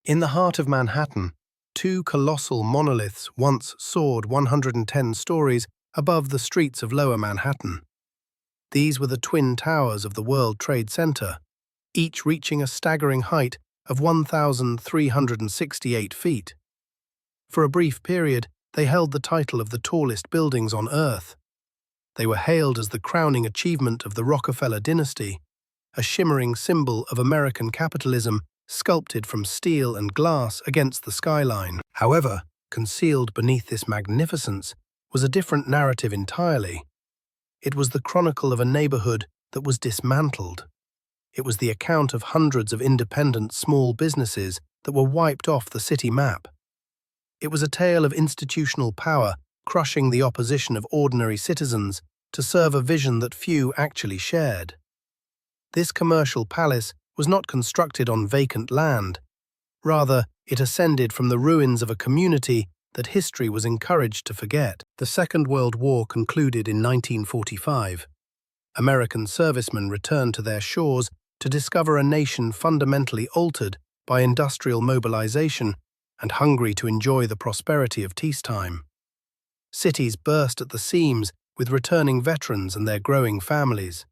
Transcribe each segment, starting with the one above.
In the heart of Manhattan, two colossal monoliths once soared 110 stories above the streets of Lower Manhattan. These were the Twin Towers of the World Trade Center, each reaching a staggering height of 1,368 feet. For a brief period, they held the title of the tallest buildings on Earth. They were hailed as the crowning achievement of the Rockefeller dynasty, a shimmering symbol of American capitalism sculpted from steel and glass against the skyline. However, concealed beneath this magnificence was a different narrative entirely. It was the chronicle of a neighborhood that was dismantled. It was the account of hundreds of independent small businesses that were wiped off the city map. It was a tale of institutional power crushing the opposition of ordinary citizens to serve a vision that few actually shared. This commercial palace was not constructed on vacant land. Rather, it ascended from the ruins of a community that history was encouraged to forget. The Second World War concluded in 1945. American servicemen returned to their shores to discover a nation fundamentally altered by industrial mobilization and hungry to enjoy the prosperity of peacetime. Cities burst at the seams with returning veterans and their growing families.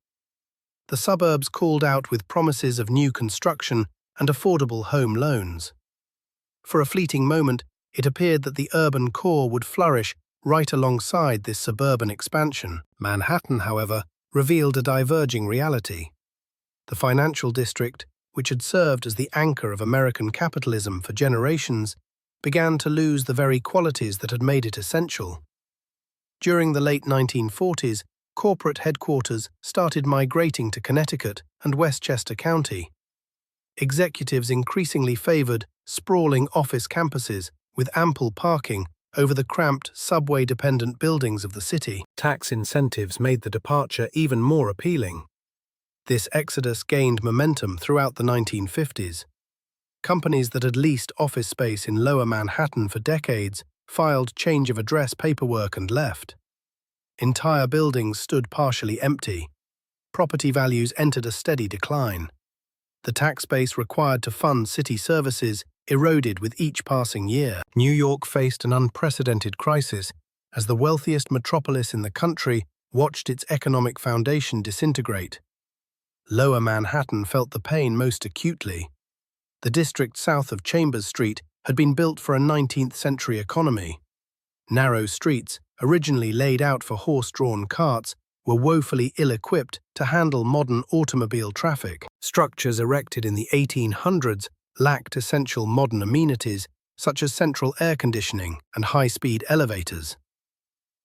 The suburbs called out with promises of new construction and affordable home loans. For a fleeting moment, it appeared that the urban core would flourish right alongside this suburban expansion. Manhattan, however, revealed a diverging reality. The financial district, which had served as the anchor of American capitalism for generations, began to lose the very qualities that had made it essential. During the late 1940s, corporate headquarters started migrating to Connecticut and Westchester County. Executives increasingly favored sprawling office campuses with ample parking over the cramped, subway-dependent buildings of the city. Tax incentives made the departure even more appealing. This exodus gained momentum throughout the 1950s. Companies that had leased office space in Lower Manhattan for decades filed change of address paperwork and left. Entire buildings stood partially empty. Property values entered a steady decline. The tax base required to fund city services eroded with each passing year. New York faced an unprecedented crisis as the wealthiest metropolis in the country watched its economic foundation disintegrate. Lower Manhattan felt the pain most acutely. The district south of Chambers Street had been built for a 19th-century economy. Narrow streets, originally laid out for horse-drawn carts, were woefully ill-equipped to handle modern automobile traffic. Structures erected in the 1800s lacked essential modern amenities such as central air conditioning and high-speed elevators.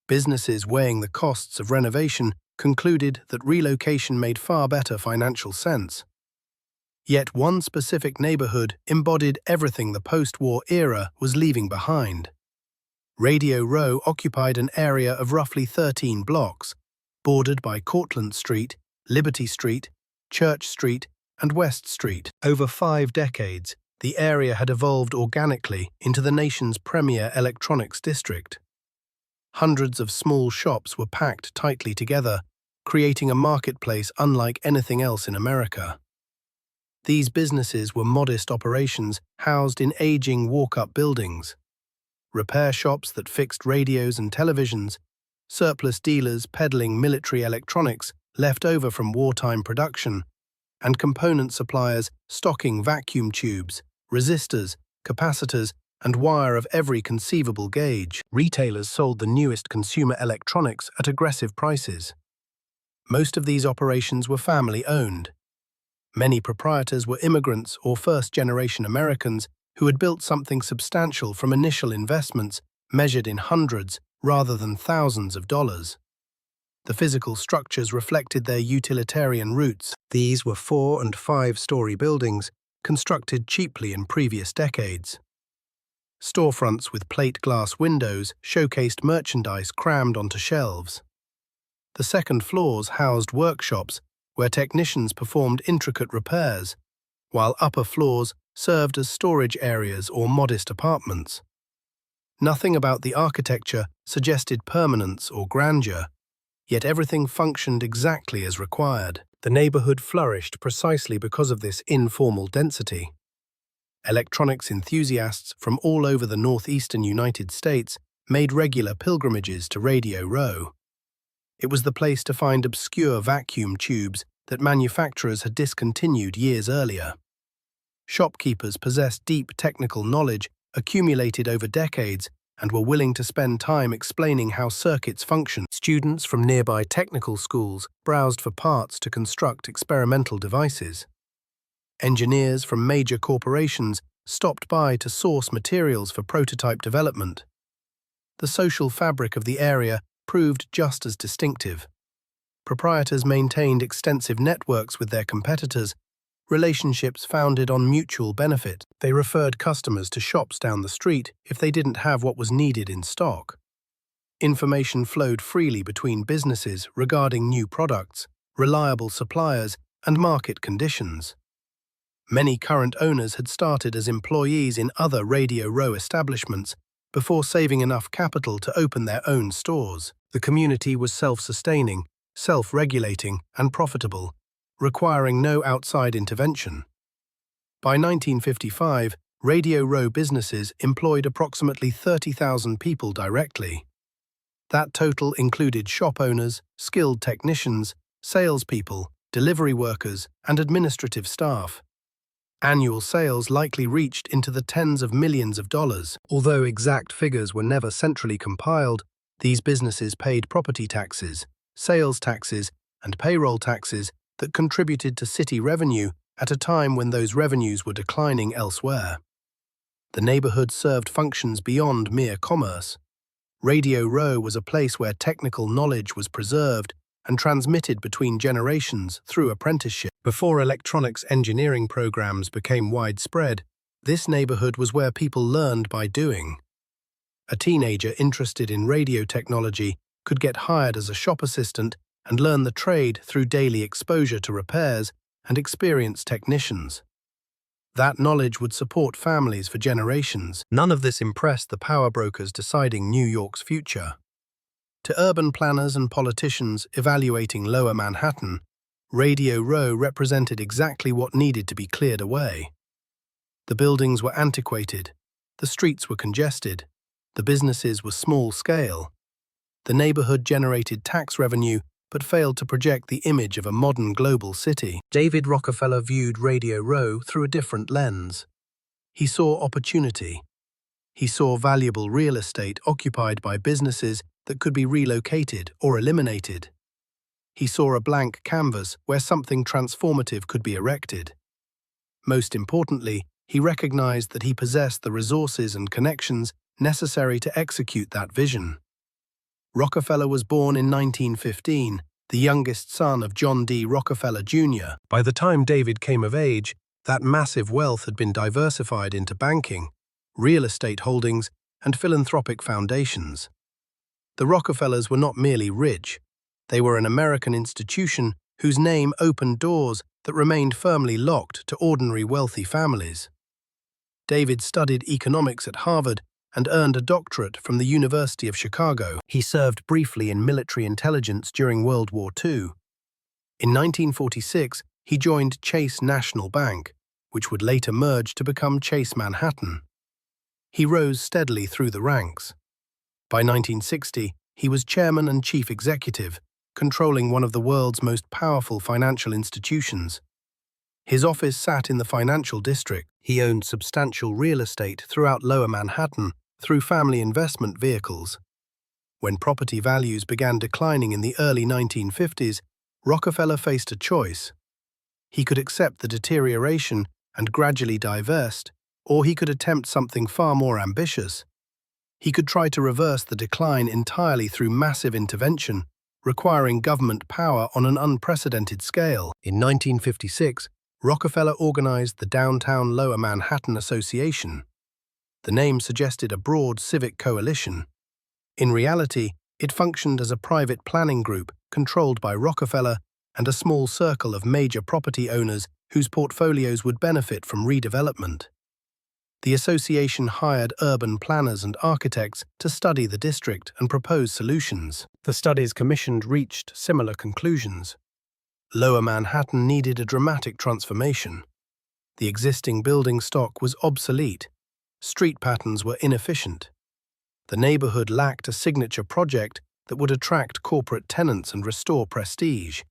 Businesses weighing the costs of renovation concluded that relocation made far better financial sense. Yet one specific neighborhood embodied everything the post-war era was leaving behind. Radio Row occupied an area of roughly 13 blocks, bordered by Cortlandt Street, Liberty Street, Church Street, and West Street. Over 5 decades, the area had evolved organically into the nation's premier electronics district. Hundreds of small shops were packed tightly together, creating a marketplace unlike anything else in America. These businesses were modest operations housed in aging walk-up buildings. Repair shops that fixed radios and televisions, surplus dealers peddling military electronics left over from wartime production, and component suppliers stocking vacuum tubes, resistors, capacitors, and wire of every conceivable gauge. Retailers sold the newest consumer electronics at aggressive prices. Most of these operations were family-owned. Many proprietors were immigrants or first-generation Americans who had built something substantial from initial investments measured in hundreds rather than thousands of dollars. The physical structures reflected their utilitarian roots. These were 4- and 5-story buildings constructed cheaply in previous decades. Storefronts with plate glass windows showcased merchandise crammed onto shelves. The second floors housed workshops where technicians performed intricate repairs, while upper floors served as storage areas or modest apartments. Nothing about the architecture suggested permanence or grandeur, yet everything functioned exactly as required. The neighborhood flourished precisely because of this informal density. Electronics enthusiasts from all over the northeastern United States made regular pilgrimages to Radio Row. It was the place to find obscure vacuum tubes that manufacturers had discontinued years earlier. Shopkeepers possessed deep technical knowledge accumulated over decades and were willing to spend time explaining how circuits function. Students from nearby technical schools browsed for parts to construct experimental devices. Engineers from major corporations stopped by to source materials for prototype development. The social fabric of the area proved just as distinctive. Proprietors maintained extensive networks with their competitors, relationships founded on mutual benefit. They referred customers to shops down the street if they didn't have what was needed in stock. Information flowed freely between businesses regarding new products, reliable suppliers, and market conditions. Many current owners had started as employees in other Radio Row establishments before saving enough capital to open their own stores. The community was self-sustaining, self-regulating, and profitable, requiring no outside intervention. By 1955, Radio Row businesses employed approximately 30,000 people directly. That total included shop owners, skilled technicians, salespeople, delivery workers, and administrative staff. Annual sales likely reached into the tens of millions of dollars. Although exact figures were never centrally compiled, these businesses paid property taxes, sales taxes, and payroll taxes that contributed to city revenue at a time when those revenues were declining elsewhere. The neighborhood served functions beyond mere commerce. Radio Row was a place where technical knowledge was preserved and transmitted between generations through apprenticeship. Before electronics engineering programs became widespread, this neighborhood was where people learned by doing. A teenager interested in radio technology could get hired as a shop assistant and learn the trade through daily exposure to repairs and experienced technicians. That knowledge would support families for generations. None of this impressed the power brokers deciding New York's future. To urban planners and politicians evaluating Lower Manhattan, Radio Row represented exactly what needed to be cleared away. The buildings were antiquated, the streets were congested, the businesses were small-scale. The neighborhood generated tax revenue but failed to project the image of a modern global city. David Rockefeller viewed Radio Row through a different lens. He saw opportunity. He saw valuable real estate occupied by businesses that could be relocated or eliminated. He saw a blank canvas where something transformative could be erected. Most importantly, he recognized that he possessed the resources and connections necessary to execute that vision. Rockefeller was born in 1915, the youngest son of John D. Rockefeller, Jr. By the time David came of age, that massive wealth had been diversified into banking, real estate holdings, and philanthropic foundations. The Rockefellers were not merely rich. They were an American institution whose name opened doors that remained firmly locked to ordinary wealthy families. David studied economics at Harvard and earned a doctorate from the University of Chicago. He served briefly in military intelligence during World War II. In 1946, he joined Chase National Bank, which would later merge to become Chase Manhattan. He rose steadily through the ranks. By 1960, he was chairman and chief executive, controlling one of the world's most powerful financial institutions. His office sat in the financial district. He owned substantial real estate throughout Lower Manhattan through family investment vehicles. When property values began declining in the early 1950s, Rockefeller faced a choice. He could accept the deterioration and gradually divest, or he could attempt something far more ambitious. He could try to reverse the decline entirely through massive intervention, requiring government power on an unprecedented scale. In 1956, Rockefeller organized the Downtown Lower Manhattan Association. The name suggested a broad civic coalition. In reality, it functioned as a private planning group controlled by Rockefeller and a small circle of major property owners whose portfolios would benefit from redevelopment. The association hired urban planners and architects to study the district and propose solutions. The studies commissioned reached similar conclusions. Lower Manhattan needed a dramatic transformation. The existing building stock was obsolete. Street patterns were inefficient. The neighborhood lacked a signature project that would attract corporate tenants and restore prestige.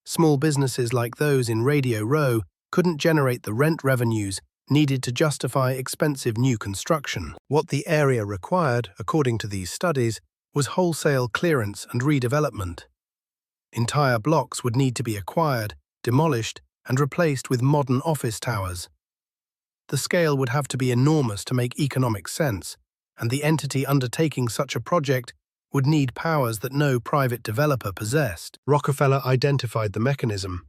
Small businesses like those in Radio Row couldn't generate the rent revenues needed to justify expensive new construction. What the area required, according to these studies, was wholesale clearance and redevelopment. Entire blocks would need to be acquired, demolished, and replaced with modern office towers. The scale would have to be enormous to make economic sense, and the entity undertaking such a project would need powers that no private developer possessed. Rockefeller identified the mechanism.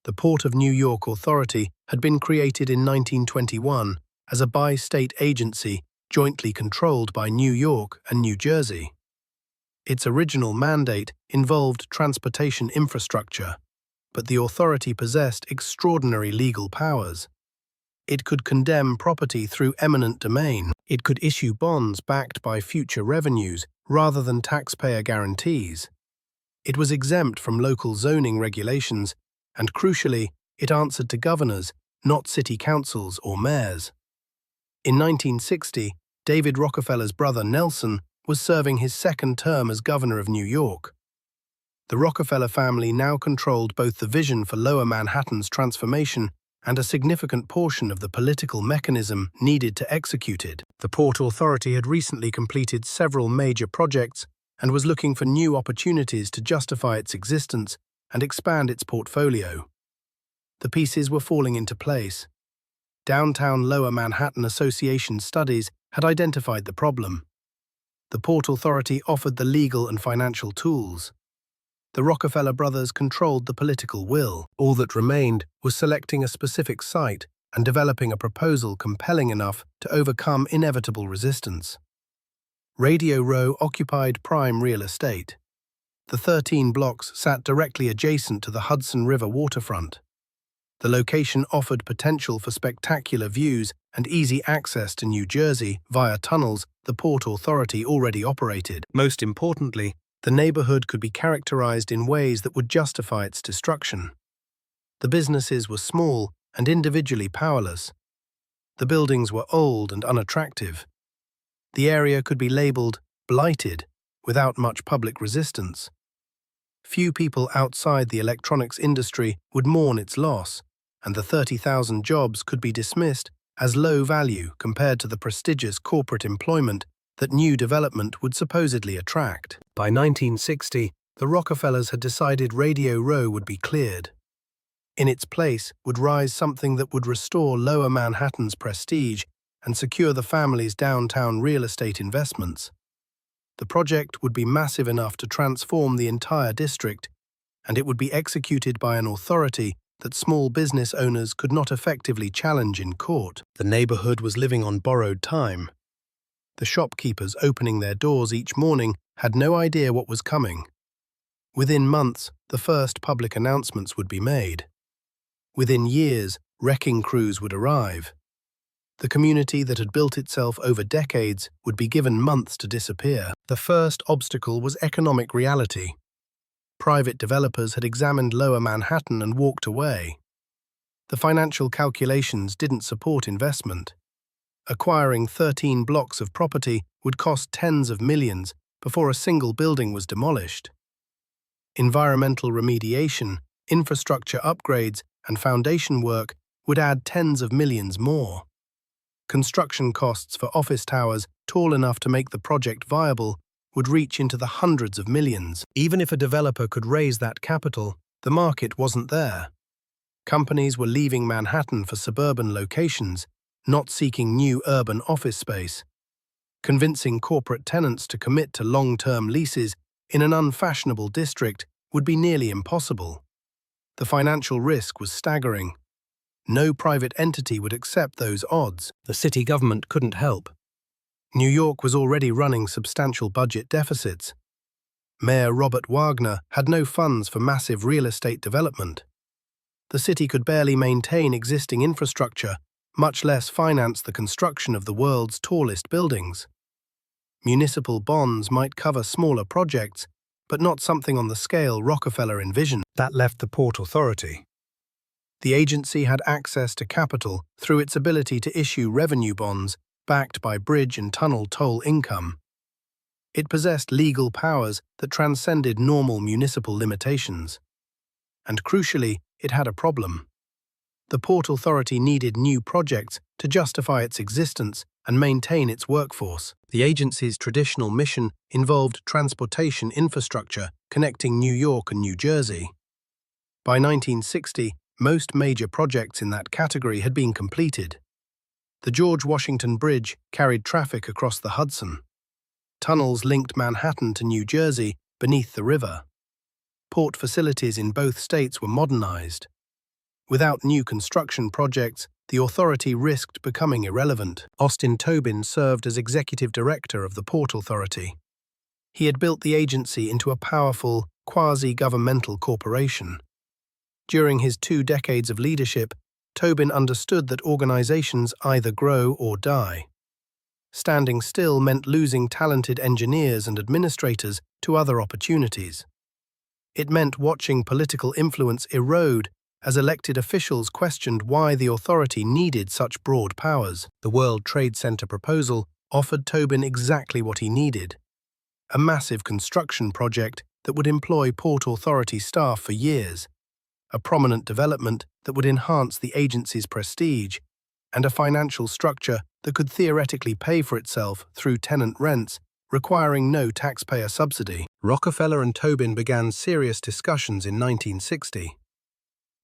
The Port of New York Authority had been created in 1921 as a bi-state agency jointly controlled by New York and New Jersey. Its original mandate involved transportation infrastructure, but the authority possessed extraordinary legal powers. It could condemn property through eminent domain. It could issue bonds backed by future revenues rather than taxpayer guarantees. It was exempt from local zoning regulations, and crucially, it answered to governors, not city councils or mayors. In 1960, David Rockefeller's brother Nelson was serving his second term as governor of New York. The Rockefeller family now controlled both the vision for Lower Manhattan's transformation and a significant portion of the political mechanism needed to execute it. The Port Authority had recently completed several major projects and was looking for new opportunities to justify its existence and expand its portfolio. The pieces were falling into place. Downtown Lower Manhattan Association studies had identified the problem. The Port Authority offered the legal and financial tools. The Rockefeller brothers controlled the political will. All that remained was selecting a specific site and developing a proposal compelling enough to overcome inevitable resistance. Radio Row occupied prime real estate. The 13 blocks sat directly adjacent to the Hudson River waterfront. The location offered potential for spectacular views and easy access to New Jersey via tunnels the Port Authority already operated. Most importantly, the neighborhood could be characterized in ways that would justify its destruction. The businesses were small and individually powerless. The buildings were old and unattractive. The area could be labeled blighted without much public resistance. Few people outside the electronics industry would mourn its loss, and the 30,000 jobs could be dismissed as low value compared to the prestigious corporate employment that new development would supposedly attract. By 1960, the Rockefellers had decided Radio Row would be cleared. In its place would rise something that would restore Lower Manhattan's prestige and secure the family's downtown real estate investments. The project would be massive enough to transform the entire district, and it would be executed by an authority that small business owners could not effectively challenge in court. The neighborhood was living on borrowed time. The shopkeepers opening their doors each morning had no idea what was coming. Within months, the first public announcements would be made. Within years, wrecking crews would arrive. The community that had built itself over decades would be given months to disappear. The first obstacle was economic reality. Private developers had examined Lower Manhattan and walked away. The financial calculations didn't support investment. Acquiring 13 blocks of property would cost tens of millions before a single building was demolished. Environmental remediation, infrastructure upgrades, and foundation work would add tens of millions more. Construction costs for office towers tall enough to make the project viable would reach into the hundreds of millions. Even if a developer could raise that capital, the market wasn't there. Companies were leaving Manhattan for suburban locations, not seeking new urban office space. Convincing corporate tenants to commit to long-term leases in an unfashionable district would be nearly impossible. The financial risk was staggering. No private entity would accept those odds. The city government couldn't help. New York was already running substantial budget deficits. Mayor Robert Wagner had no funds for massive real estate development. The city could barely maintain existing infrastructure, much less finance the construction of the world's tallest buildings. Municipal bonds might cover smaller projects, but not something on the scale Rockefeller envisioned. That left the Port Authority. The agency had access to capital through its ability to issue revenue bonds backed by bridge and tunnel toll income. It possessed legal powers that transcended normal municipal limitations. And crucially, it had a problem. The Port Authority needed new projects to justify its existence and maintain its workforce. The agency's traditional mission involved transportation infrastructure connecting New York and New Jersey. By 1960, most major projects in that category had been completed. The George Washington Bridge carried traffic across the Hudson. Tunnels linked Manhattan to New Jersey beneath the river. Port facilities in both states were modernized. Without new construction projects, the authority risked becoming irrelevant. Austin Tobin served as executive director of the Port Authority. He had built the agency into a powerful, quasi-governmental corporation. During his 2 decades of leadership, Tobin understood that organizations either grow or die. Standing still meant losing talented engineers and administrators to other opportunities. It meant watching political influence erode as elected officials questioned why the authority needed such broad powers. The World Trade Center proposal offered Tobin exactly what he needed: a massive construction project that would employ Port Authority staff for years, a prominent development that would enhance the agency's prestige, and a financial structure that could theoretically pay for itself through tenant rents, requiring no taxpayer subsidy. Rockefeller and Tobin began serious discussions in 1960.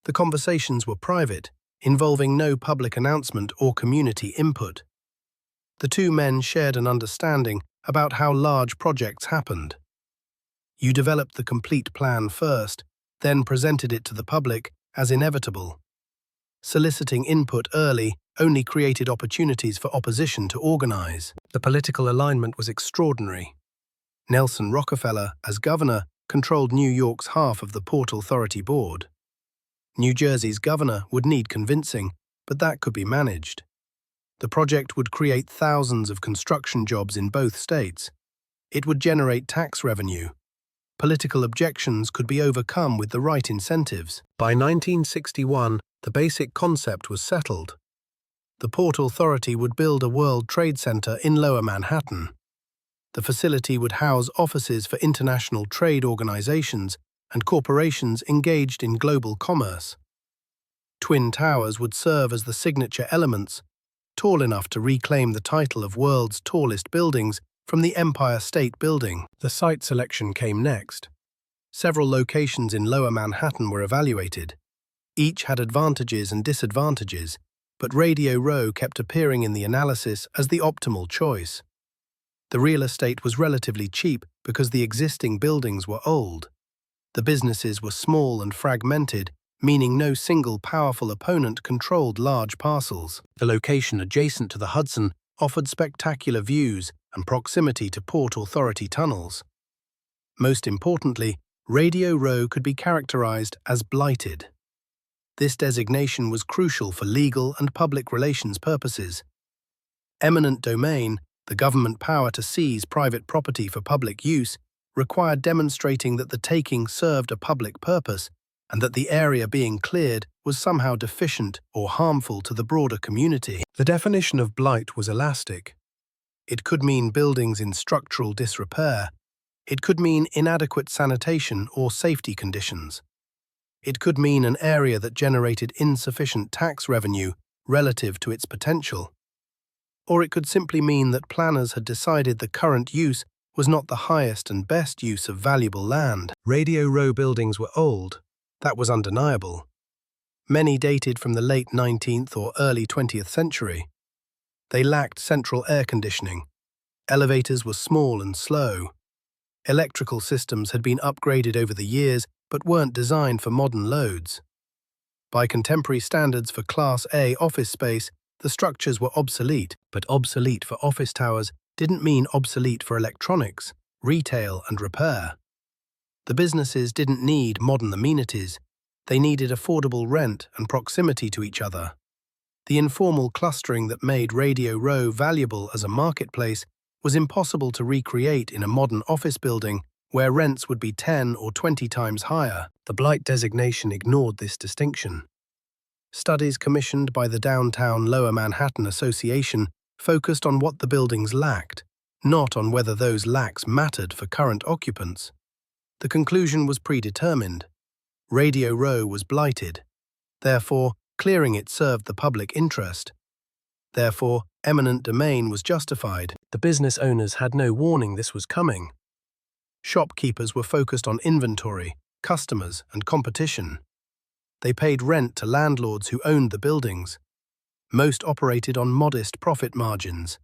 The conversations were private, involving no public announcement or community input. The 2 men shared an understanding about how large projects happened. You developed the complete plan first, then presented it to the public as inevitable. Soliciting input early only created opportunities for opposition to organize. The political alignment was extraordinary. Nelson Rockefeller, as governor, controlled New York's half of the Port Authority board. New Jersey's governor would need convincing, but that could be managed. The project would create thousands of construction jobs in both states. It would generate tax revenue. Political objections could be overcome with the right incentives. By 1961, the basic concept was settled. The Port Authority would build a World Trade Center in Lower Manhattan. The facility would house offices for international trade organizations and corporations engaged in global commerce. Twin towers would serve as the signature elements, tall enough to reclaim the title of world's tallest buildings from the Empire State Building. The site selection came next. Several locations in Lower Manhattan were evaluated. Each had advantages and disadvantages, but Radio Row kept appearing in the analysis as the optimal choice. The real estate was relatively cheap because the existing buildings were old. The businesses were small and fragmented, meaning no single powerful opponent controlled large parcels. The location adjacent to the Hudson offered spectacular views and proximity to Port Authority tunnels. Most importantly, Radio Row could be characterized as blighted. This designation was crucial for legal and public relations purposes. Eminent domain, the government power to seize private property for public use, required demonstrating that the taking served a public purpose and that the area being cleared was somehow deficient or harmful to the broader community. The definition of blight was elastic. It could mean buildings in structural disrepair. It could mean inadequate sanitation or safety conditions. It could mean an area that generated insufficient tax revenue relative to its potential. Or it could simply mean that planners had decided the current use was not the highest and best use of valuable land. Radio Row buildings were old. That was undeniable. Many dated from the late 19th or early 20th century. They lacked central air conditioning. Elevators were small and slow. Electrical systems had been upgraded over the years but weren't designed for modern loads. By contemporary standards for Class A office space, the structures were obsolete, but obsolete for office towers didn't mean obsolete for electronics, retail, and repair. The businesses didn't need modern amenities. They needed affordable rent and proximity to each other. The informal clustering that made Radio Row valuable as a marketplace was impossible to recreate in a modern office building where rents would be 10 or 20 times higher. The blight designation ignored this distinction. Studies commissioned by the Downtown Lower Manhattan Association focused on what the buildings lacked, not on whether those lacks mattered for current occupants. The conclusion was predetermined. Radio Row was blighted. Therefore, clearing it served the public interest. Therefore, eminent domain was justified. The business owners had no warning this was coming. Shopkeepers were focused on inventory, customers, and competition. They paid rent to landlords who owned the buildings. Most operated on modest profit margins.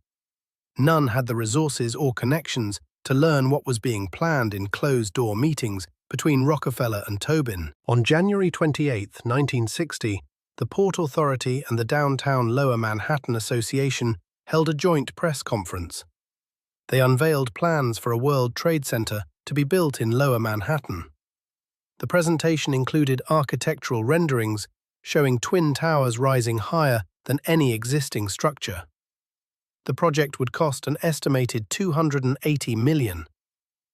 None had the resources or connections to learn what was being planned in closed-door meetings between Rockefeller and Tobin. On January 28, 1960, the Port Authority and the Downtown Lower Manhattan Association held a joint press conference. They unveiled plans for a World Trade Center to be built in Lower Manhattan. The presentation included architectural renderings showing twin towers rising higher than any existing structure. The project would cost an estimated $280 million.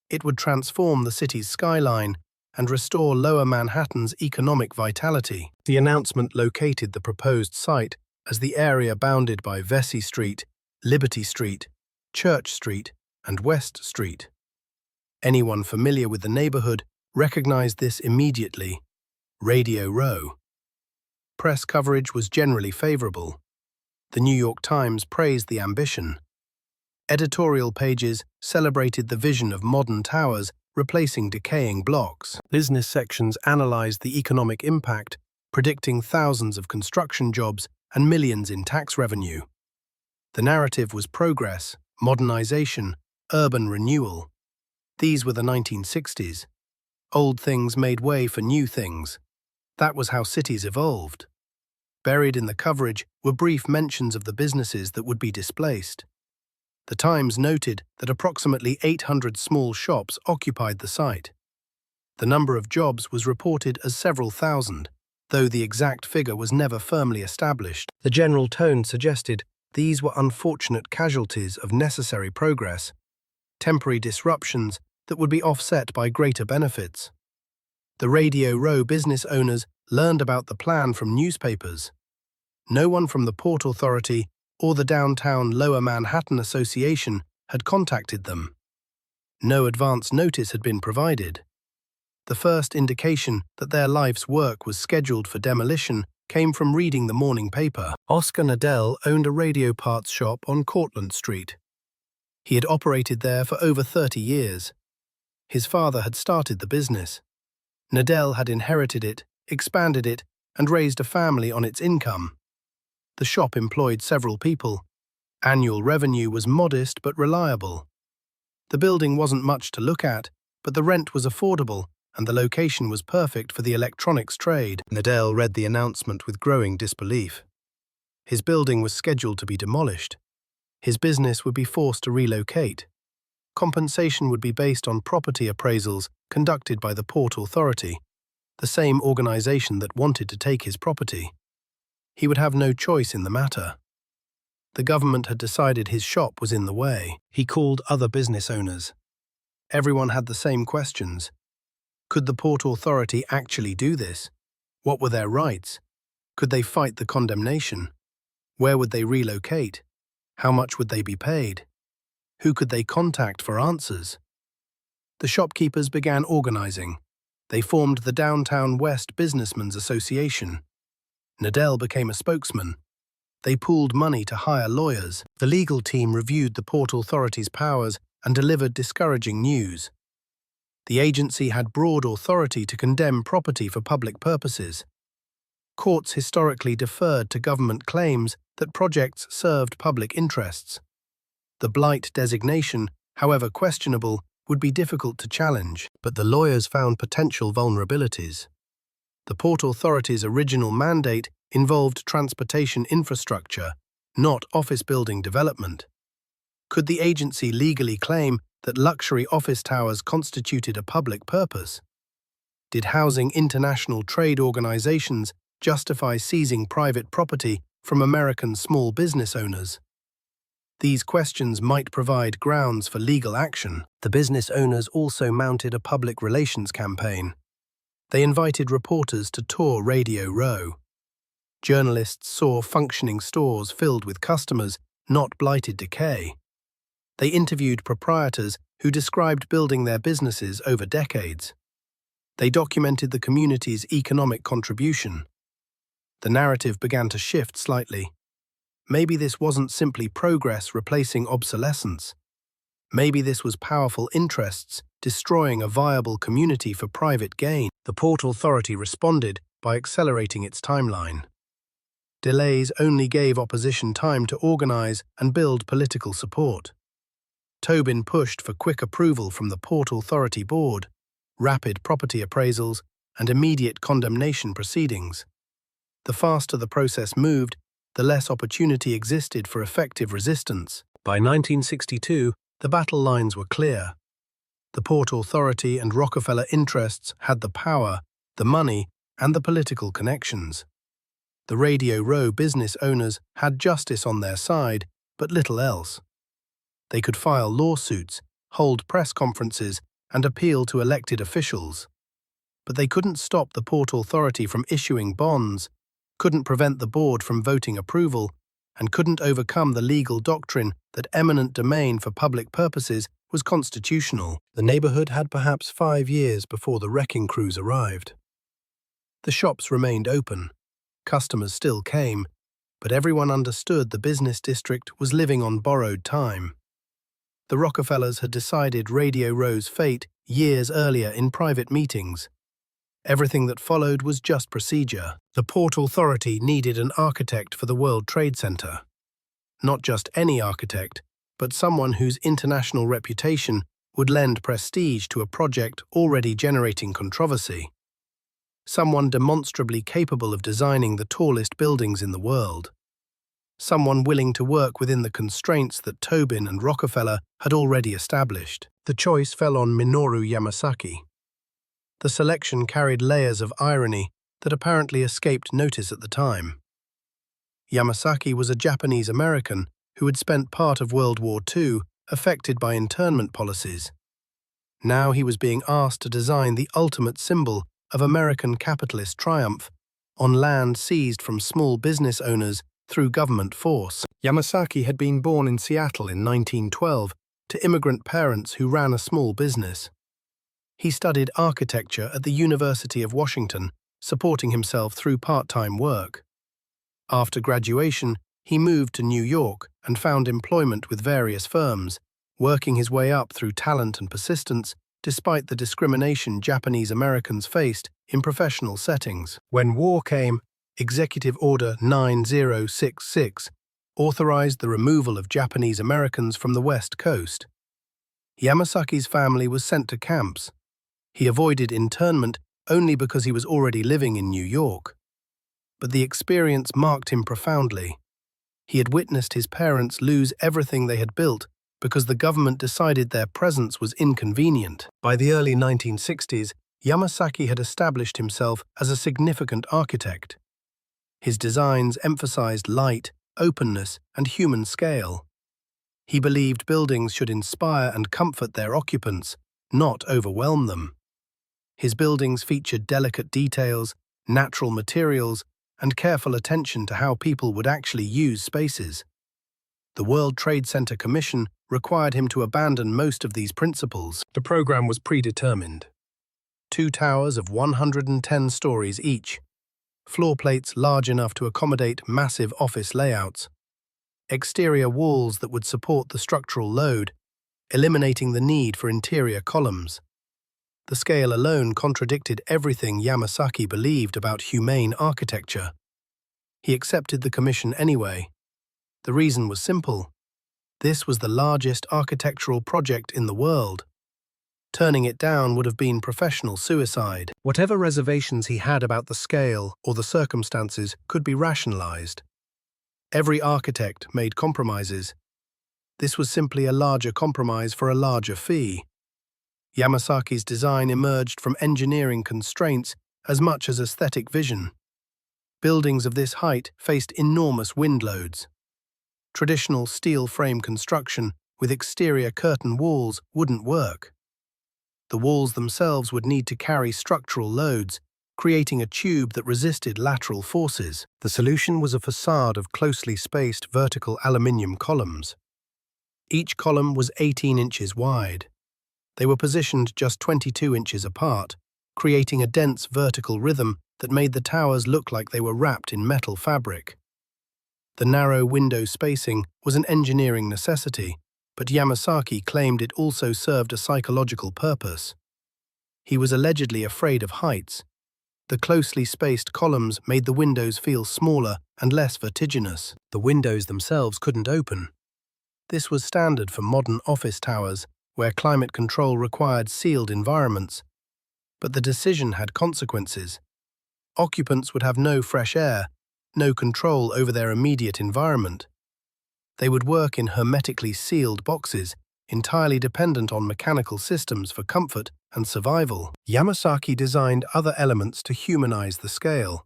It would transform the city's skyline and restore Lower Manhattan's economic vitality. The announcement located the proposed site as the area bounded by Vesey Street, Liberty Street, Church Street, and West Street. Anyone familiar with the neighborhood recognized this immediately: Radio Row. Press coverage was generally favorable. The New York Times praised the ambition. Editorial pages celebrated the vision of modern towers replacing decaying blocks. Business sections analyzed the economic impact, predicting thousands of construction jobs and millions in tax revenue. The narrative was progress, modernization, urban renewal. These were the 1960s. Old things made way for new things. That was how cities evolved. Buried in the coverage were brief mentions of the businesses that would be displaced. The Times noted that approximately 800 small shops occupied the site. The number of jobs was reported as several thousand, though the exact figure was never firmly established. The general tone suggested these were unfortunate casualties of necessary progress, temporary disruptions that would be offset by greater benefits. The Radio Row business owners learned about the plan from newspapers. No one from the Port Authority or the Downtown Lower Manhattan Association had contacted them. No advance notice had been provided. The first indication that their life's work was scheduled for demolition came from reading the morning paper. Oscar Nadell owned a radio parts shop on Cortlandt Street. He had operated there for over 30 years. His father had started the business. Nadell had inherited it, expanded it, and raised a family on its income. The shop employed several people. Annual revenue was modest but reliable. The building wasn't much to look at, but the rent was affordable and the location was perfect for the electronics trade. Nadell read the announcement with growing disbelief. His building was scheduled to be demolished. His business would be forced to relocate. Compensation would be based on property appraisals conducted by the Port Authority, the same organization that wanted to take his property. He would have no choice in the matter. The government had decided his shop was in the way. He called other business owners. Everyone had the same questions. Could the Port Authority actually do this? What were their rights? Could they fight the condemnation? Where would they relocate? How much would they be paid? Who could they contact for answers? The shopkeepers began organizing. They formed the Downtown West Businessmen's Association. Nadell became a spokesman. They pooled money to hire lawyers. The legal team reviewed the Port Authority's powers and delivered discouraging news. The agency had broad authority to condemn property for public purposes. Courts historically deferred to government claims that projects served public interests. The blight designation, however questionable, would be difficult to challenge, but the lawyers found potential vulnerabilities. The Port Authority's original mandate involved transportation infrastructure, not office building development. Could the agency legally claim that luxury office towers constituted a public purpose? Did housing international trade organizations justify seizing private property from American small business owners? These questions might provide grounds for legal action. The business owners also mounted a public relations campaign. They invited reporters to tour Radio Row. Journalists saw functioning stores filled with customers, not blighted decay. They interviewed proprietors who described building their businesses over decades. They documented the community's economic contribution. The narrative began to shift slightly. Maybe this wasn't simply progress replacing obsolescence. Maybe this was powerful interests destroying a viable community for private gain. The Port Authority responded by accelerating its timeline. Delays only gave opposition time to organize and build political support. Tobin pushed for quick approval from the Port Authority Board, rapid property appraisals, and immediate condemnation proceedings. The faster the process moved, the less opportunity existed for effective resistance. By 1962, the battle lines were clear. The Port Authority and Rockefeller interests had the power, the money, and the political connections. The Radio Row business owners had justice on their side, but little else. They could file lawsuits, hold press conferences, and appeal to elected officials. But they couldn't stop the Port Authority from issuing bonds, couldn't prevent the board from voting approval, and couldn't overcome the legal doctrine that eminent domain for public purposes was constitutional. The neighborhood had perhaps 5 years before the wrecking crews arrived. The shops remained open. Customers still came, but everyone understood the business district was living on borrowed time. The Rockefellers had decided Radio Row's fate years earlier in private meetings. Everything that followed was just procedure. The Port Authority needed an architect for the World Trade Center. Not just any architect, but someone whose international reputation would lend prestige to a project already generating controversy. Someone demonstrably capable of designing the tallest buildings in the world. Someone willing to work within the constraints that Tobin and Rockefeller had already established. The choice fell on Minoru Yamasaki. The selection carried layers of irony that apparently escaped notice at the time. Yamasaki was a Japanese American who had spent part of World War II affected by internment policies. Now he was being asked to design the ultimate symbol of American capitalist triumph on land seized from small business owners through government force. Yamasaki had been born in Seattle in 1912 to immigrant parents who ran a small business. He studied architecture at the University of Washington, supporting himself through part-time work. After graduation, he moved to New York and found employment with various firms, working his way up through talent and persistence despite the discrimination Japanese Americans faced in professional settings. When war came, Executive Order 9066 authorized the removal of Japanese Americans from the West Coast. Yamasaki's family was sent to camps. He avoided internment only because he was already living in New York. But the experience marked him profoundly. He had witnessed his parents lose everything they had built because the government decided their presence was inconvenient. By the early 1960s, Yamasaki had established himself as a significant architect. His designs emphasized light, openness, and human scale. He believed buildings should inspire and comfort their occupants, not overwhelm them. His buildings featured delicate details, natural materials, and careful attention to how people would actually use spaces. The World Trade Center Commission required him to abandon most of these principles. The program was predetermined. 2 towers of 110 stories each, floor plates large enough to accommodate massive office layouts, exterior walls that would support the structural load, eliminating the need for interior columns. The scale alone contradicted everything Yamasaki believed about humane architecture. He accepted the commission anyway. The reason was simple. This was the largest architectural project in the world. Turning it down would have been professional suicide. Whatever reservations he had about the scale or the circumstances could be rationalized. Every architect made compromises. This was simply a larger compromise for a larger fee. Yamasaki's design emerged from engineering constraints as much as aesthetic vision. Buildings of this height faced enormous wind loads. Traditional steel frame construction with exterior curtain walls wouldn't work. The walls themselves would need to carry structural loads, creating a tube that resisted lateral forces. The solution was a facade of closely spaced vertical aluminium columns. Each column was 18 inches wide. They were positioned just 22 inches apart, creating a dense vertical rhythm that made the towers look like they were wrapped in metal fabric. The narrow window spacing was an engineering necessity, but Yamasaki claimed it also served a psychological purpose. He was allegedly afraid of heights. The closely spaced columns made the windows feel smaller and less vertiginous. The windows themselves couldn't open. This was standard for modern office towers, where climate control required sealed environments. But the decision had consequences. Occupants would have no fresh air, no control over their immediate environment. They would work in hermetically sealed boxes, entirely dependent on mechanical systems for comfort and survival. Yamasaki designed other elements to humanize the scale.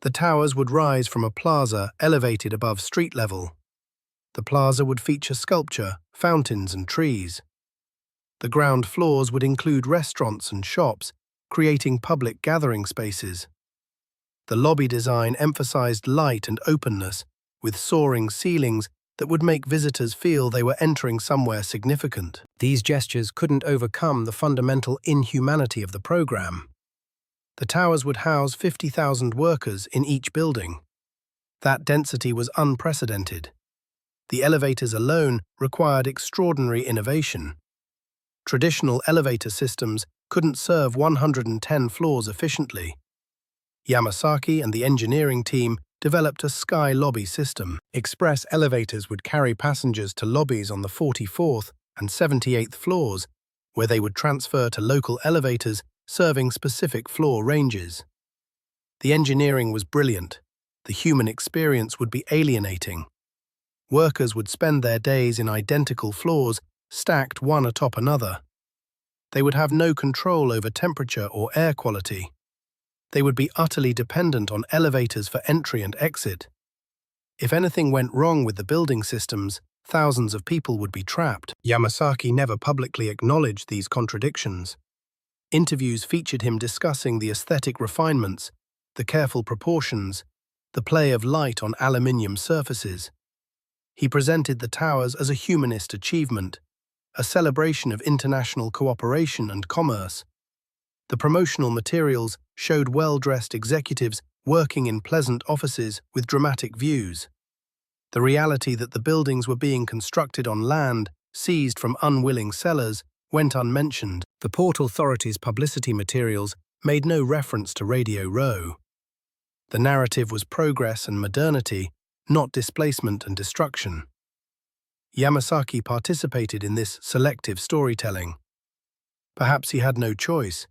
The towers would rise from a plaza elevated above street level. The plaza would feature sculpture, fountains, and trees. The ground floors would include restaurants and shops, creating public gathering spaces. The lobby design emphasized light and openness, with soaring ceilings that would make visitors feel they were entering somewhere significant. These gestures couldn't overcome the fundamental inhumanity of the program. The towers would house 50,000 workers in each building. That density was unprecedented. The elevators alone required extraordinary innovation. Traditional elevator systems couldn't serve 110 floors efficiently. Yamasaki and the engineering team developed a sky lobby system. Express elevators would carry passengers to lobbies on the 44th and 78th floors, where they would transfer to local elevators serving specific floor ranges. The engineering was brilliant. The human experience would be alienating. Workers would spend their days in identical floors, stacked one atop another. They would have no control over temperature or air quality. They would be utterly dependent on elevators for entry and exit. If anything went wrong with the building systems, thousands of people would be trapped. Yamasaki never publicly acknowledged these contradictions. Interviews featured him discussing the aesthetic refinements, the careful proportions, the play of light on aluminium surfaces. He presented the towers as a humanist achievement, a celebration of international cooperation and commerce. The promotional materials showed well-dressed executives working in pleasant offices with dramatic views. The reality that the buildings were being constructed on land seized from unwilling sellers went unmentioned. The Port Authority's publicity materials made no reference to Radio Row. The narrative was progress and modernity, not displacement and destruction. Yamasaki participated in this selective storytelling. Perhaps he had no choice.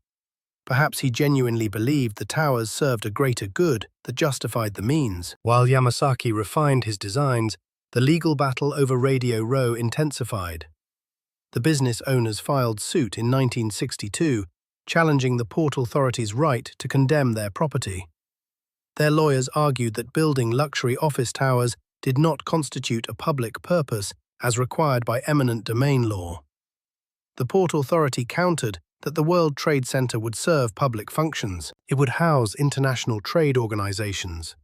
Perhaps he genuinely believed the towers served a greater good that justified the means. While Yamasaki refined his designs, the legal battle over Radio Row intensified. The business owners filed suit in 1962, challenging the Port Authority's right to condemn their property. Their lawyers argued that building luxury office towers did not constitute a public purpose as required by eminent domain law. The Port Authority countered that the World Trade Center would serve public functions. It would house international trade organizations.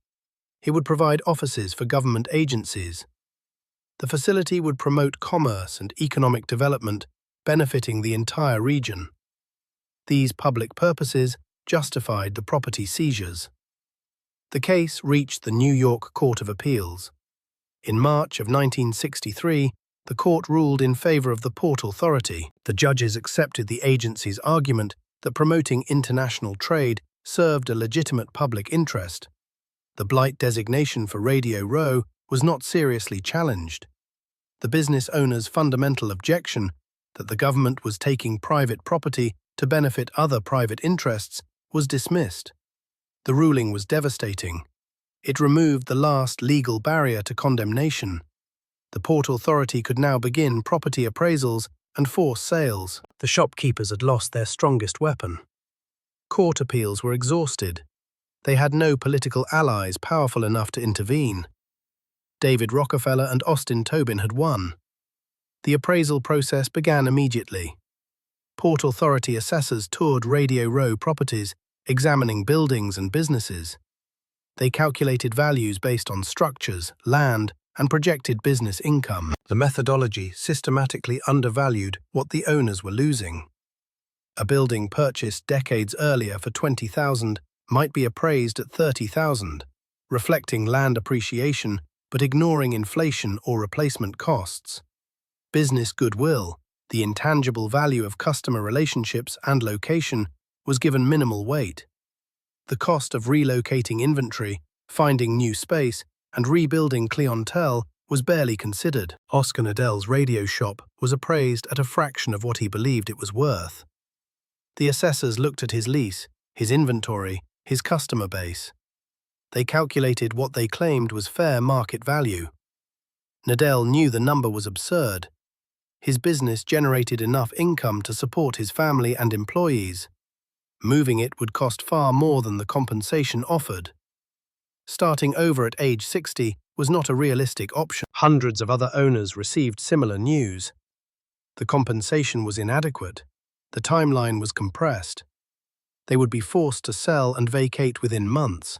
It would provide offices for government agencies. The facility would promote commerce and economic development, benefiting the entire region. These public purposes justified the property seizures. The case reached the New York Court of Appeals. In March of 1963, the court ruled in favor of the Port Authority. The judges accepted the agency's argument that promoting international trade served a legitimate public interest. The blight designation for Radio Row was not seriously challenged. The business owner's fundamental objection that the government was taking private property to benefit other private interests was dismissed. The ruling was devastating. It removed the last legal barrier to condemnation. The Port Authority could now begin property appraisals and force sales. The shopkeepers had lost their strongest weapon. Court appeals were exhausted. They had no political allies powerful enough to intervene. David Rockefeller and Austin Tobin had won. The appraisal process began immediately. Port Authority assessors toured Radio Row properties, examining buildings and businesses. They calculated values based on structures, land, and projected business income. The methodology systematically undervalued what the owners were losing. A building purchased decades earlier for $20,000 might be appraised at $30,000, reflecting land appreciation but ignoring inflation or replacement costs. Business goodwill, the intangible value of customer relationships and location, was given minimal weight. The cost of relocating inventory, finding new space, and rebuilding clientele was barely considered. Oscar Nadel's radio shop was appraised at a fraction of what he believed it was worth. The assessors looked at his lease, his inventory, his customer base. They calculated what they claimed was fair market value. Nadel knew the number was absurd. His business generated enough income to support his family and employees. Moving it would cost far more than the compensation offered. Starting over at age 60 was not a realistic option. Hundreds of other owners received similar news. The compensation was inadequate. The timeline was compressed. They would be forced to sell and vacate within months.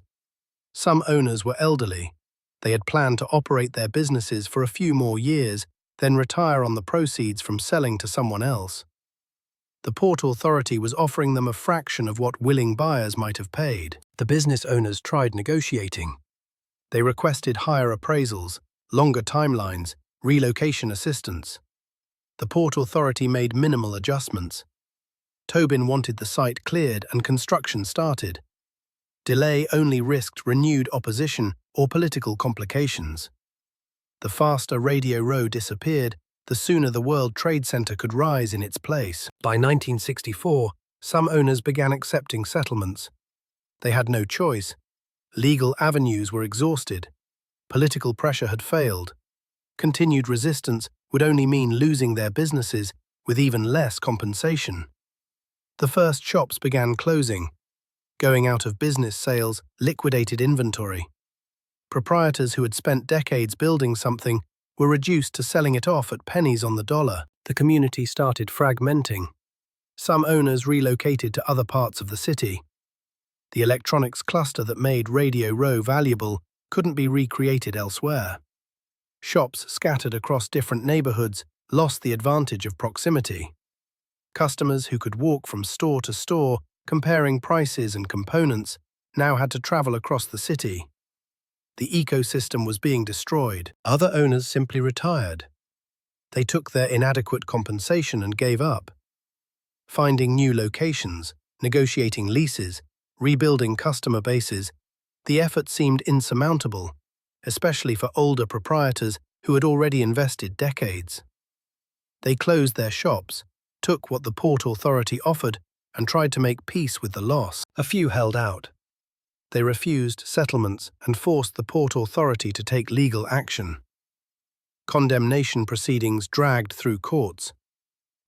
Some owners were elderly. They had planned to operate their businesses for a few more years, then retire on the proceeds from selling to someone else. The Port Authority was offering them a fraction of what willing buyers might have paid. The business owners tried negotiating. They requested higher appraisals, longer timelines, relocation assistance. The Port Authority made minimal adjustments. Tobin wanted the site cleared and construction started. Delay only risked renewed opposition or political complications. The faster Radio Row disappeared, the sooner the World Trade Center could rise in its place. By 1964, some owners began accepting settlements. They had no choice. Legal avenues were exhausted. Political pressure had failed. Continued resistance would only mean losing their businesses with even less compensation. The first shops began closing. Going out of business sales liquidated inventory. Proprietors who had spent decades building something were reduced to selling it off at pennies on the dollar. The community started fragmenting. Some owners relocated to other parts of the city. The electronics cluster that made Radio Row valuable couldn't be recreated elsewhere. Shops scattered across different neighborhoods lost the advantage of proximity. Customers who could walk from store to store, comparing prices and components, now had to travel across the city. The ecosystem was being destroyed. Other owners simply retired. They took their inadequate compensation and gave up. Finding new locations, negotiating leases, rebuilding customer bases, the effort seemed insurmountable, especially for older proprietors who had already invested decades. They closed their shops, took what the Port Authority offered, and tried to make peace with the loss. A few held out. They refused settlements and forced the Port Authority to take legal action. Condemnation proceedings dragged through courts.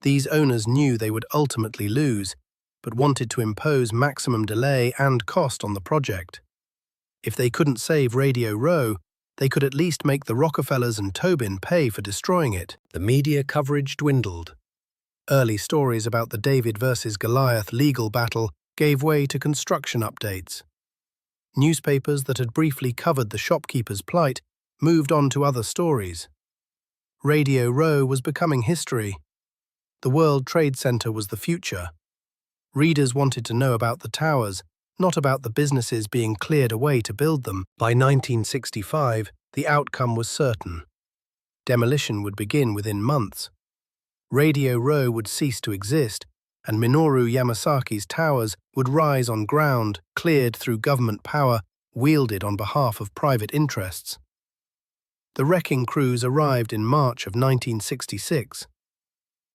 These owners knew they would ultimately lose, but wanted to impose maximum delay and cost on the project. If they couldn't save Radio Row, they could at least make the Rockefellers and Tobin pay for destroying it. The media coverage dwindled. Early stories about the David versus Goliath legal battle gave way to construction updates. Newspapers that had briefly covered the shopkeepers' plight moved on to other stories. Radio Row was becoming history. The World Trade Center was the future. Readers wanted to know about the towers, not about the businesses being cleared away to build them. By 1965, the outcome was certain. Demolition would begin within months. Radio Row would cease to exist, and Minoru Yamasaki's towers would rise on ground cleared through government power wielded on behalf of private interests. The wrecking crews arrived in March of 1966.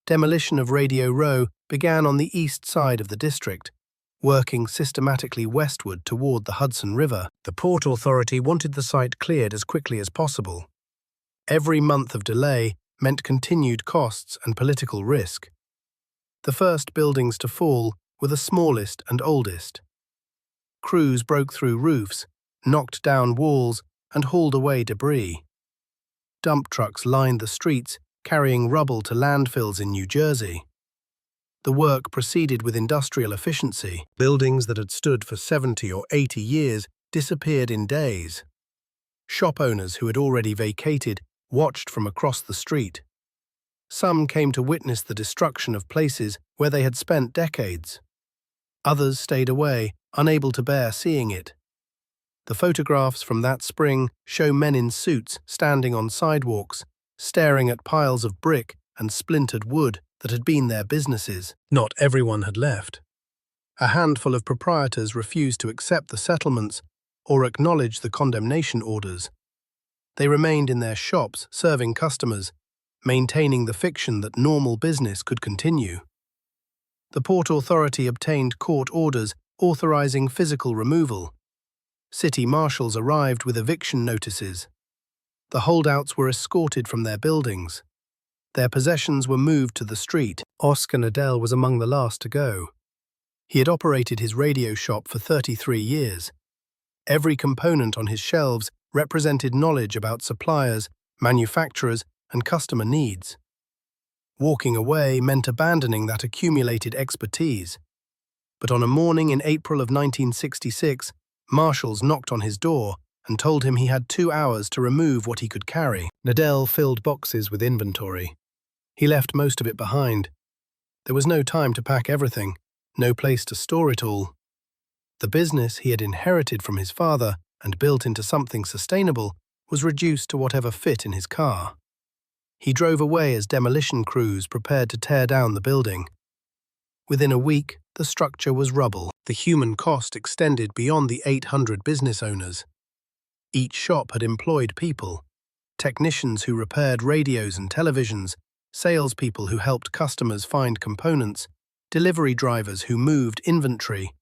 Demolition of Radio Row began on the east side of the district, working systematically westward toward the Hudson River. The Port Authority wanted the site cleared as quickly as possible. Every month of delay meant continued costs and political risk. The first buildings to fall were the smallest and oldest. Crews broke through roofs, knocked down walls, and hauled away debris. Dump trucks lined the streets, carrying rubble to landfills in New Jersey. The work proceeded with industrial efficiency. Buildings that had stood for 70 or 80 years disappeared in days. Shop owners who had already vacated watched from across the street. Some came to witness the destruction of places where they had spent decades. Others stayed away, unable to bear seeing it. The photographs from that spring show men in suits standing on sidewalks, staring at piles of brick and splintered wood that had been their businesses. Not everyone had left. A handful of proprietors refused to accept the settlements or acknowledge the condemnation orders. They remained in their shops serving customers, maintaining the fiction that normal business could continue. The Port Authority obtained court orders authorizing physical removal. City marshals arrived with eviction notices. The holdouts were escorted from their buildings. Their possessions were moved to the street. Oscar Nadell was among the last to go. He had operated his radio shop for 33 years. Every component on his shelves represented knowledge about suppliers, manufacturers, and customer needs. Walking away meant abandoning that accumulated expertise. But on a morning in April of 1966, marshals knocked on his door and told him he had 2 hours to remove what he could carry. Nadell filled boxes with inventory. He left most of it behind. There was no time to pack everything, no place to store it all. The business he had inherited from his father and built into something sustainable was reduced to whatever fit in his car. He drove away as demolition crews prepared to tear down the building. Within a week, the structure was rubble. The human cost extended beyond the 800 business owners. Each shop had employed people, technicians who repaired radios and televisions, salespeople who helped customers find components, delivery drivers who moved inventory,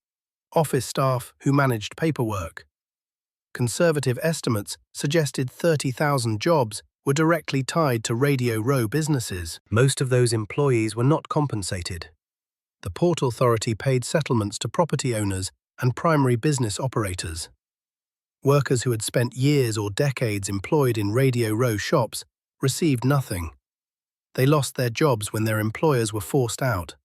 office staff who managed paperwork. Conservative estimates suggested 30,000 jobs were directly tied to Radio Row businesses. Most of those employees were not compensated. The Port Authority paid settlements to property owners and primary business operators. Workers who had spent years or decades employed in Radio Row shops received nothing. They lost their jobs when their employers were forced out.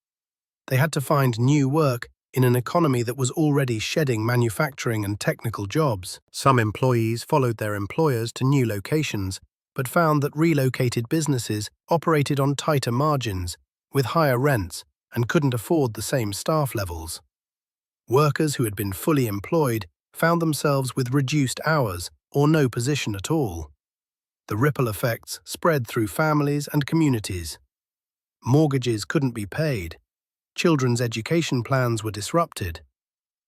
They had to find new work in an economy that was already shedding manufacturing and technical jobs. Some employees followed their employers to new locations, but found that relocated businesses operated on tighter margins, with higher rents, and couldn't afford the same staff levels. Workers who had been fully employed found themselves with reduced hours or no position at all. The ripple effects spread through families and communities. Mortgages couldn't be paid. Children's education plans were disrupted.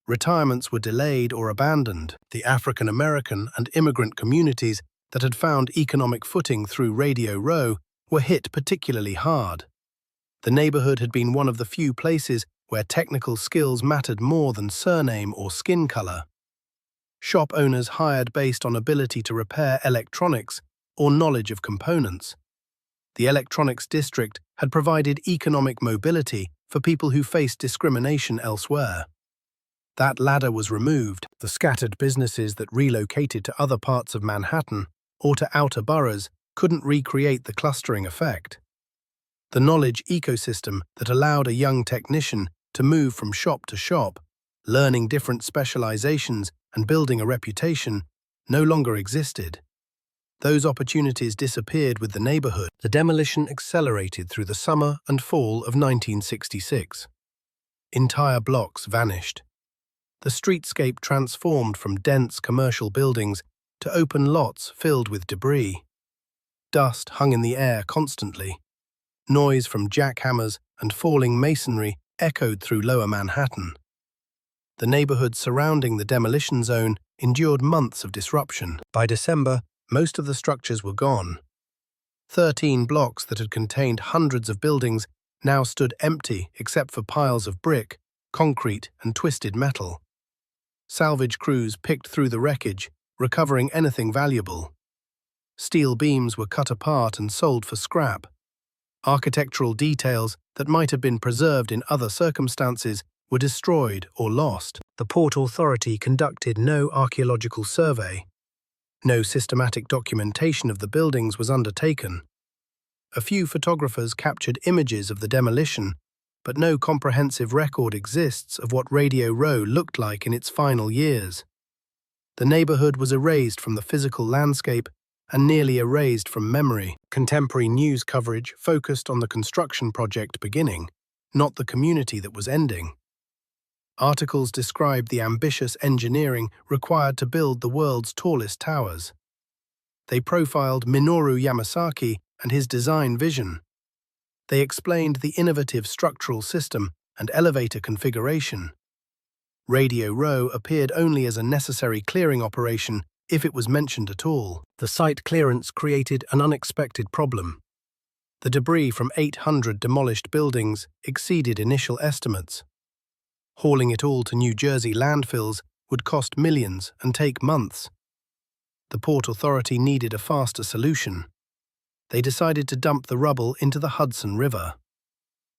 Retirements were delayed or abandoned. The African American and immigrant communities that had found economic footing through Radio Row were hit particularly hard. The neighborhood had been one of the few places where technical skills mattered more than surname or skin color. Shop owners hired based on ability to repair electronics or knowledge of components. The electronics district had provided economic mobility for people who faced discrimination elsewhere. That ladder was removed. The scattered businesses that relocated to other parts of Manhattan or to outer boroughs couldn't recreate the clustering effect. The knowledge ecosystem that allowed a young technician to move from shop to shop, learning different specializations and building a reputation, no longer existed. Those opportunities disappeared with the neighborhood. The demolition accelerated through the summer and fall of 1966. Entire blocks vanished. The streetscape transformed from dense commercial buildings to open lots filled with debris. Dust hung in the air constantly. Noise from jackhammers and falling masonry echoed through lower Manhattan. The neighborhood surrounding the demolition zone endured months of disruption. By December, most of the structures were gone. 13 blocks that had contained hundreds of buildings now stood empty except for piles of brick, concrete, and twisted metal. Salvage crews picked through the wreckage, recovering anything valuable. Steel beams were cut apart and sold for scrap. Architectural details that might have been preserved in other circumstances were destroyed or lost. The Port Authority conducted no archaeological survey. No systematic documentation of the buildings was undertaken. A few photographers captured images of the demolition, but no comprehensive record exists of what Radio Row looked like in its final years. The neighborhood was erased from the physical landscape and nearly erased from memory. Contemporary news coverage focused on the construction project beginning, not the community that was ending. Articles described the ambitious engineering required to build the world's tallest towers. They profiled Minoru Yamasaki and his design vision. They explained the innovative structural system and elevator configuration. Radio Row appeared only as a necessary clearing operation if it was mentioned at all. The site clearance created an unexpected problem. The debris from 800 demolished buildings exceeded initial estimates. Hauling it all to New Jersey landfills would cost millions and take months. The Port Authority needed a faster solution. They decided to dump the rubble into the Hudson River.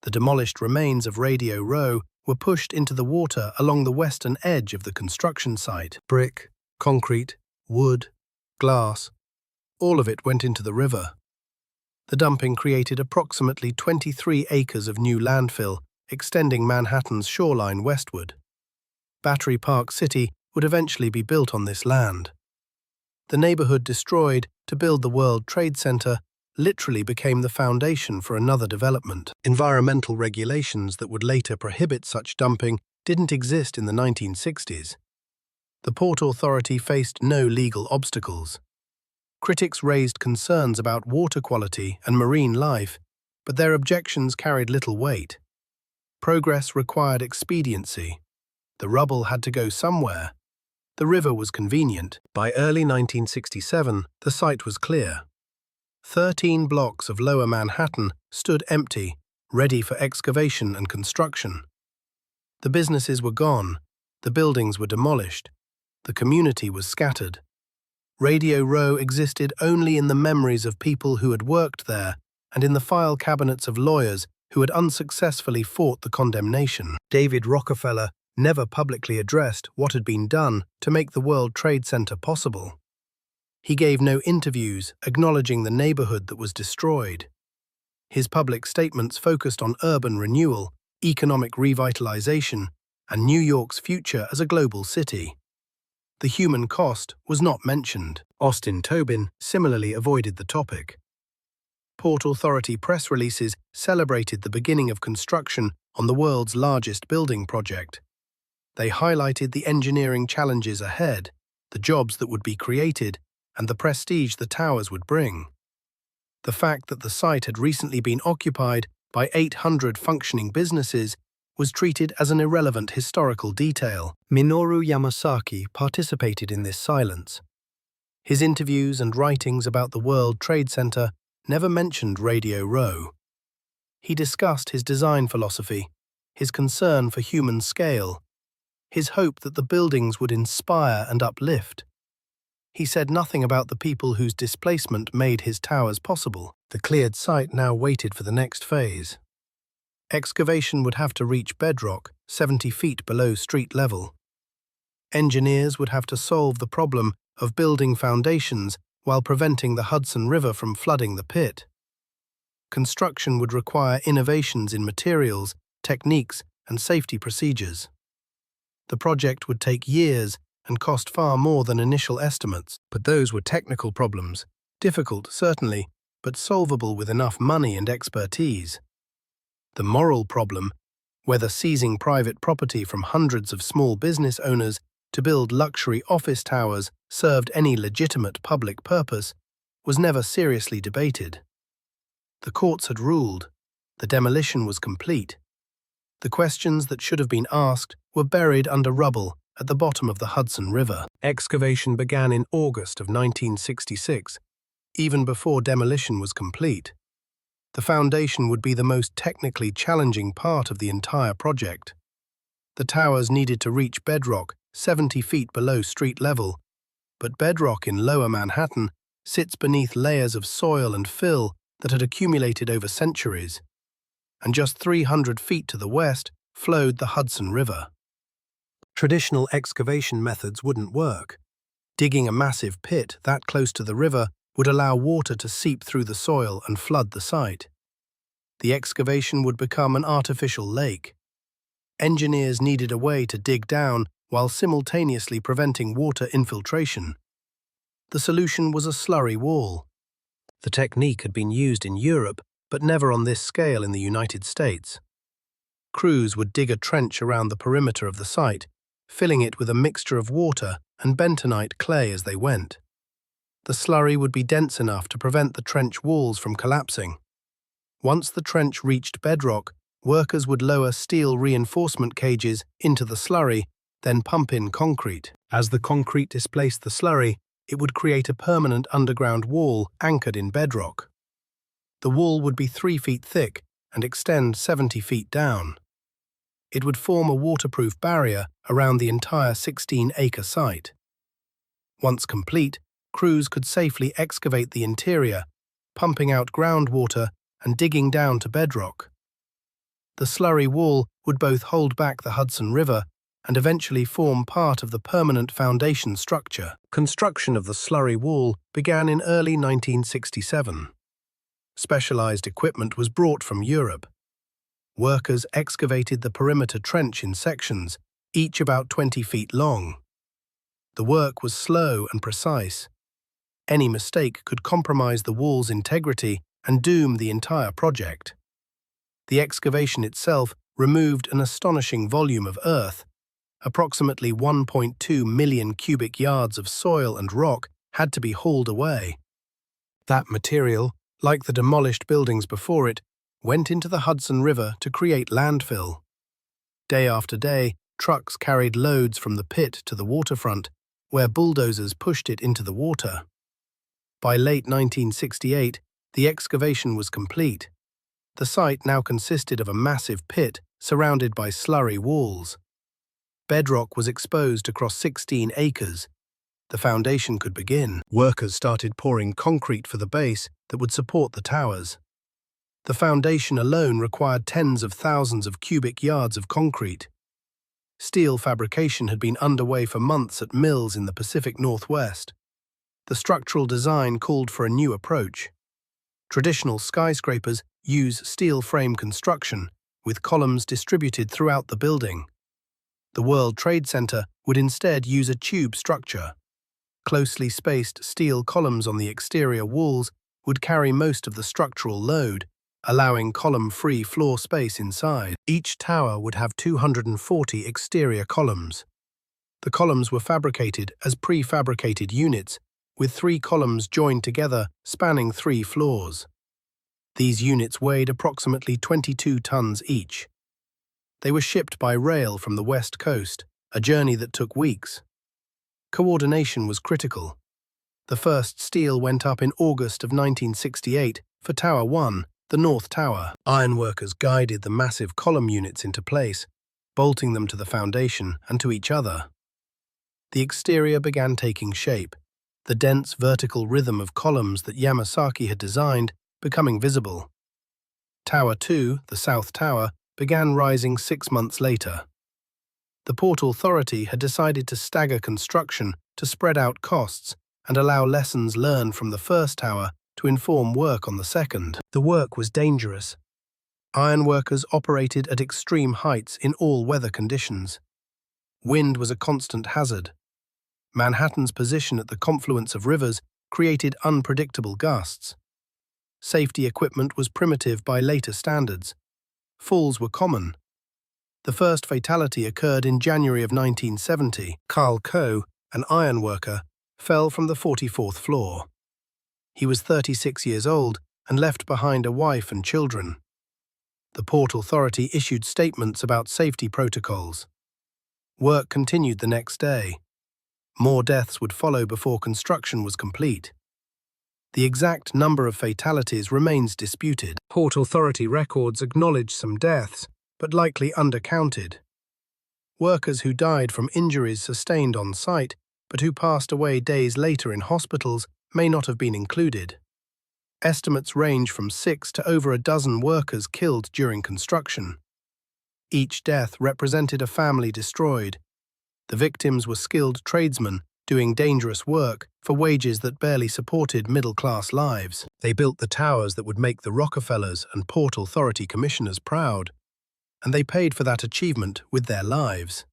The demolished remains of Radio Row were pushed into the water along the western edge of the construction site. Brick, concrete, wood, glass, all of it went into the river. The dumping created approximately 23 acres of new landfill, extending Manhattan's shoreline westward. Battery Park City would eventually be built on this land. The neighborhood destroyed to build the World Trade Center literally became the foundation for another development. Environmental regulations that would later prohibit such dumping didn't exist in the 1960s. The Port Authority faced no legal obstacles. Critics raised concerns about water quality and marine life, but their objections carried little weight. Progress required expediency. The rubble had to go somewhere. The river was convenient. By early 1967, the site was clear. 13 blocks of Lower Manhattan stood empty, ready for excavation and construction. The businesses were gone. The buildings were demolished. The community was scattered. Radio Row existed only in the memories of people who had worked there and in the file cabinets of lawyers who had unsuccessfully fought the condemnation. David Rockefeller never publicly addressed what had been done to make the World Trade Center possible. He gave no interviews acknowledging the neighborhood that was destroyed. His public statements focused on urban renewal, economic revitalization, and New York's future as a global city. The human cost was not mentioned. Austin Tobin similarly avoided the topic. Port Authority press releases celebrated the beginning of construction on the world's largest building project. They highlighted the engineering challenges ahead, the jobs that would be created, and the prestige the towers would bring. The fact that the site had recently been occupied by 800 functioning businesses was treated as an irrelevant historical detail. Minoru Yamasaki participated in this silence. His interviews and writings about the World Trade Center never mentioned Radio Row. He discussed his design philosophy, his concern for human scale, his hope that the buildings would inspire and uplift. He said nothing about the people whose displacement made his towers possible. The cleared site now waited for the next phase. Excavation would have to reach bedrock, 70 feet below street level. Engineers would have to solve the problem of building foundations while preventing the Hudson River from flooding the pit. Construction would require innovations in materials, techniques, and safety procedures. The project would take years and cost far more than initial estimates, but those were technical problems, difficult certainly, but solvable with enough money and expertise. The moral problem, whether seizing private property from hundreds of small business owners to build luxury office towers served any legitimate public purpose, was never seriously debated. The courts had ruled. The demolition was complete. The questions that should have been asked were buried under rubble at the bottom of the Hudson River. Excavation began in August of 1966, even before demolition was complete. The foundation would be the most technically challenging part of the entire project. The towers needed to reach bedrock 70 feet below street level, but bedrock in Lower Manhattan sits beneath layers of soil and fill that had accumulated over centuries, and just 300 feet to the west flowed the Hudson River. Traditional excavation methods wouldn't work. Digging a massive pit that close to the river would allow water to seep through the soil and flood the site. The excavation would become an artificial lake. Engineers needed a way to dig down while simultaneously preventing water infiltration. The solution was a slurry wall. The technique had been used in Europe, but never on this scale in the United States. Crews would dig a trench around the perimeter of the site, filling it with a mixture of water and bentonite clay as they went. The slurry would be dense enough to prevent the trench walls from collapsing. Once the trench reached bedrock, workers would lower steel reinforcement cages into the slurry, then pump in concrete. As the concrete displaced the slurry, it would create a permanent underground wall anchored in bedrock. The wall would be 3 feet thick and extend 70 feet down. It would form a waterproof barrier around the entire 16-acre site. Once complete, crews could safely excavate the interior, pumping out groundwater and digging down to bedrock. The slurry wall would both hold back the Hudson River and eventually form part of the permanent foundation structure. Construction of the slurry wall began in early 1967. Specialized equipment was brought from Europe. Workers excavated the perimeter trench in sections, each about 20 feet long. The work was slow and precise. Any mistake could compromise the wall's integrity and doom the entire project. The excavation itself removed an astonishing volume of earth. Approximately 1.2 million cubic yards of soil and rock had to be hauled away. That material, like the demolished buildings before it, went into the Hudson River to create landfill. Day after day, trucks carried loads from the pit to the waterfront, where bulldozers pushed it into the water. By late 1968, the excavation was complete. The site now consisted of a massive pit surrounded by slurry walls. Bedrock was exposed across 16 acres. The foundation could begin. Workers started pouring concrete for the base that would support the towers. The foundation alone required tens of thousands of cubic yards of concrete. Steel fabrication had been underway for months at mills in the Pacific Northwest. The structural design called for a new approach. Traditional skyscrapers use steel frame construction, with columns distributed throughout the building. The World Trade Center would instead use a tube structure. Closely spaced steel columns on the exterior walls would carry most of the structural load, allowing column-free floor space inside. Each tower would have 240 exterior columns. The columns were fabricated as prefabricated units, with 3 columns joined together spanning 3 floors. These units weighed approximately 22 tons each. They were shipped by rail from the West Coast, a journey that took weeks. Coordination was critical. The first steel went up in August of 1968 for Tower 1, the North Tower. Ironworkers guided the massive column units into place, bolting them to the foundation and to each other. The exterior began taking shape, the dense vertical rhythm of columns that Yamasaki had designed becoming visible. Tower 2, the South Tower, began rising 6 months later. The Port Authority had decided to stagger construction to spread out costs and allow lessons learned from the first tower to inform work on the second. The work was dangerous. Ironworkers operated at extreme heights in all weather conditions. Wind was a constant hazard. Manhattan's position at the confluence of rivers created unpredictable gusts. Safety equipment was primitive by later standards. Falls were common. The first fatality occurred in January of 1970. Carl Coe, an ironworker, fell from the 44th floor. He was 36 years old and left behind a wife and children. The Port Authority issued statements about safety protocols. Work continued the next day. More deaths would follow before construction was complete. The exact number of fatalities remains disputed. Port Authority records acknowledge some deaths, but likely undercounted. Workers who died from injuries sustained on site, but who passed away days later in hospitals, may not have been included. Estimates range from 6 to over a dozen workers killed during construction. Each death represented a family destroyed. The victims were skilled tradesmen doing dangerous work for wages that barely supported middle-class lives. They built the towers that would make the Rockefellers and Port Authority commissioners proud, and they paid for that achievement with their lives.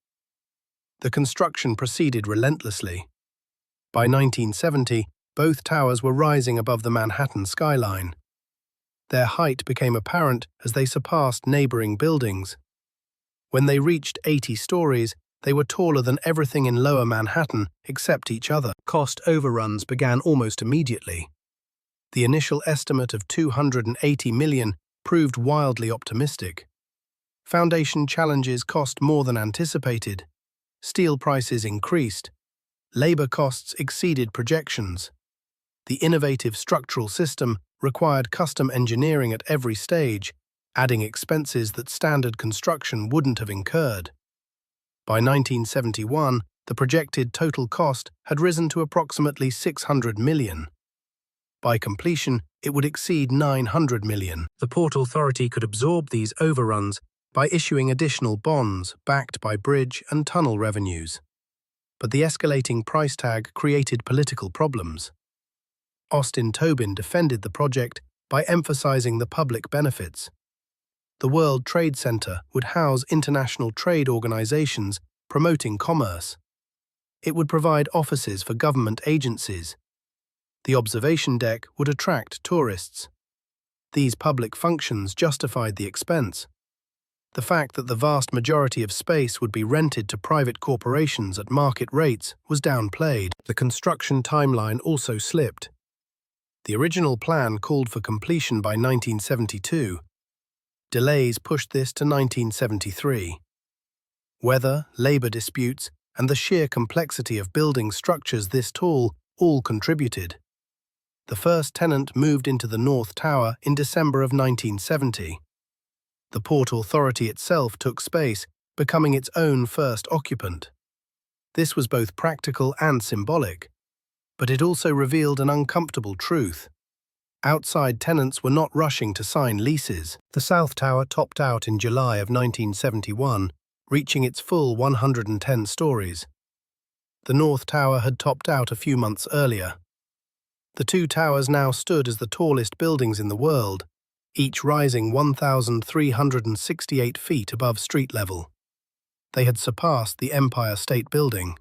The construction proceeded relentlessly. By 1970, both towers were rising above the Manhattan skyline. Their height became apparent as they surpassed neighboring buildings. When they reached 80 stories, they were taller than everything in Lower Manhattan except each other. Cost overruns began almost immediately. The initial estimate of $280 million proved wildly optimistic. Foundation challenges cost more than anticipated. Steel prices increased. Labor costs exceeded projections. The innovative structural system required custom engineering at every stage, adding expenses that standard construction wouldn't have incurred. By 1971, the projected total cost had risen to approximately $600 million. By completion, it would exceed $900 million. The Port Authority could absorb these overruns by issuing additional bonds backed by bridge and tunnel revenues. But the escalating price tag created political problems. Austin Tobin defended the project by emphasizing the public benefits. The World Trade Center would house international trade organizations promoting commerce. It would provide offices for government agencies. The observation deck would attract tourists. These public functions justified the expense. The fact that the vast majority of space would be rented to private corporations at market rates was downplayed. The construction timeline also slipped. The original plan called for completion by 1972. Delays pushed this to 1973. Weather, labor disputes, and the sheer complexity of building structures this tall all contributed. The first tenant moved into the North Tower in December of 1970. The Port Authority itself took space, becoming its own first occupant. This was both practical and symbolic, but it also revealed an uncomfortable truth. Outside tenants were not rushing to sign leases. The South Tower topped out in July of 1971, reaching its full 110 stories. The North Tower had topped out a few months earlier. The two towers now stood as the tallest buildings in the world, each rising 1,368 feet above street level. They had surpassed the Empire State Building.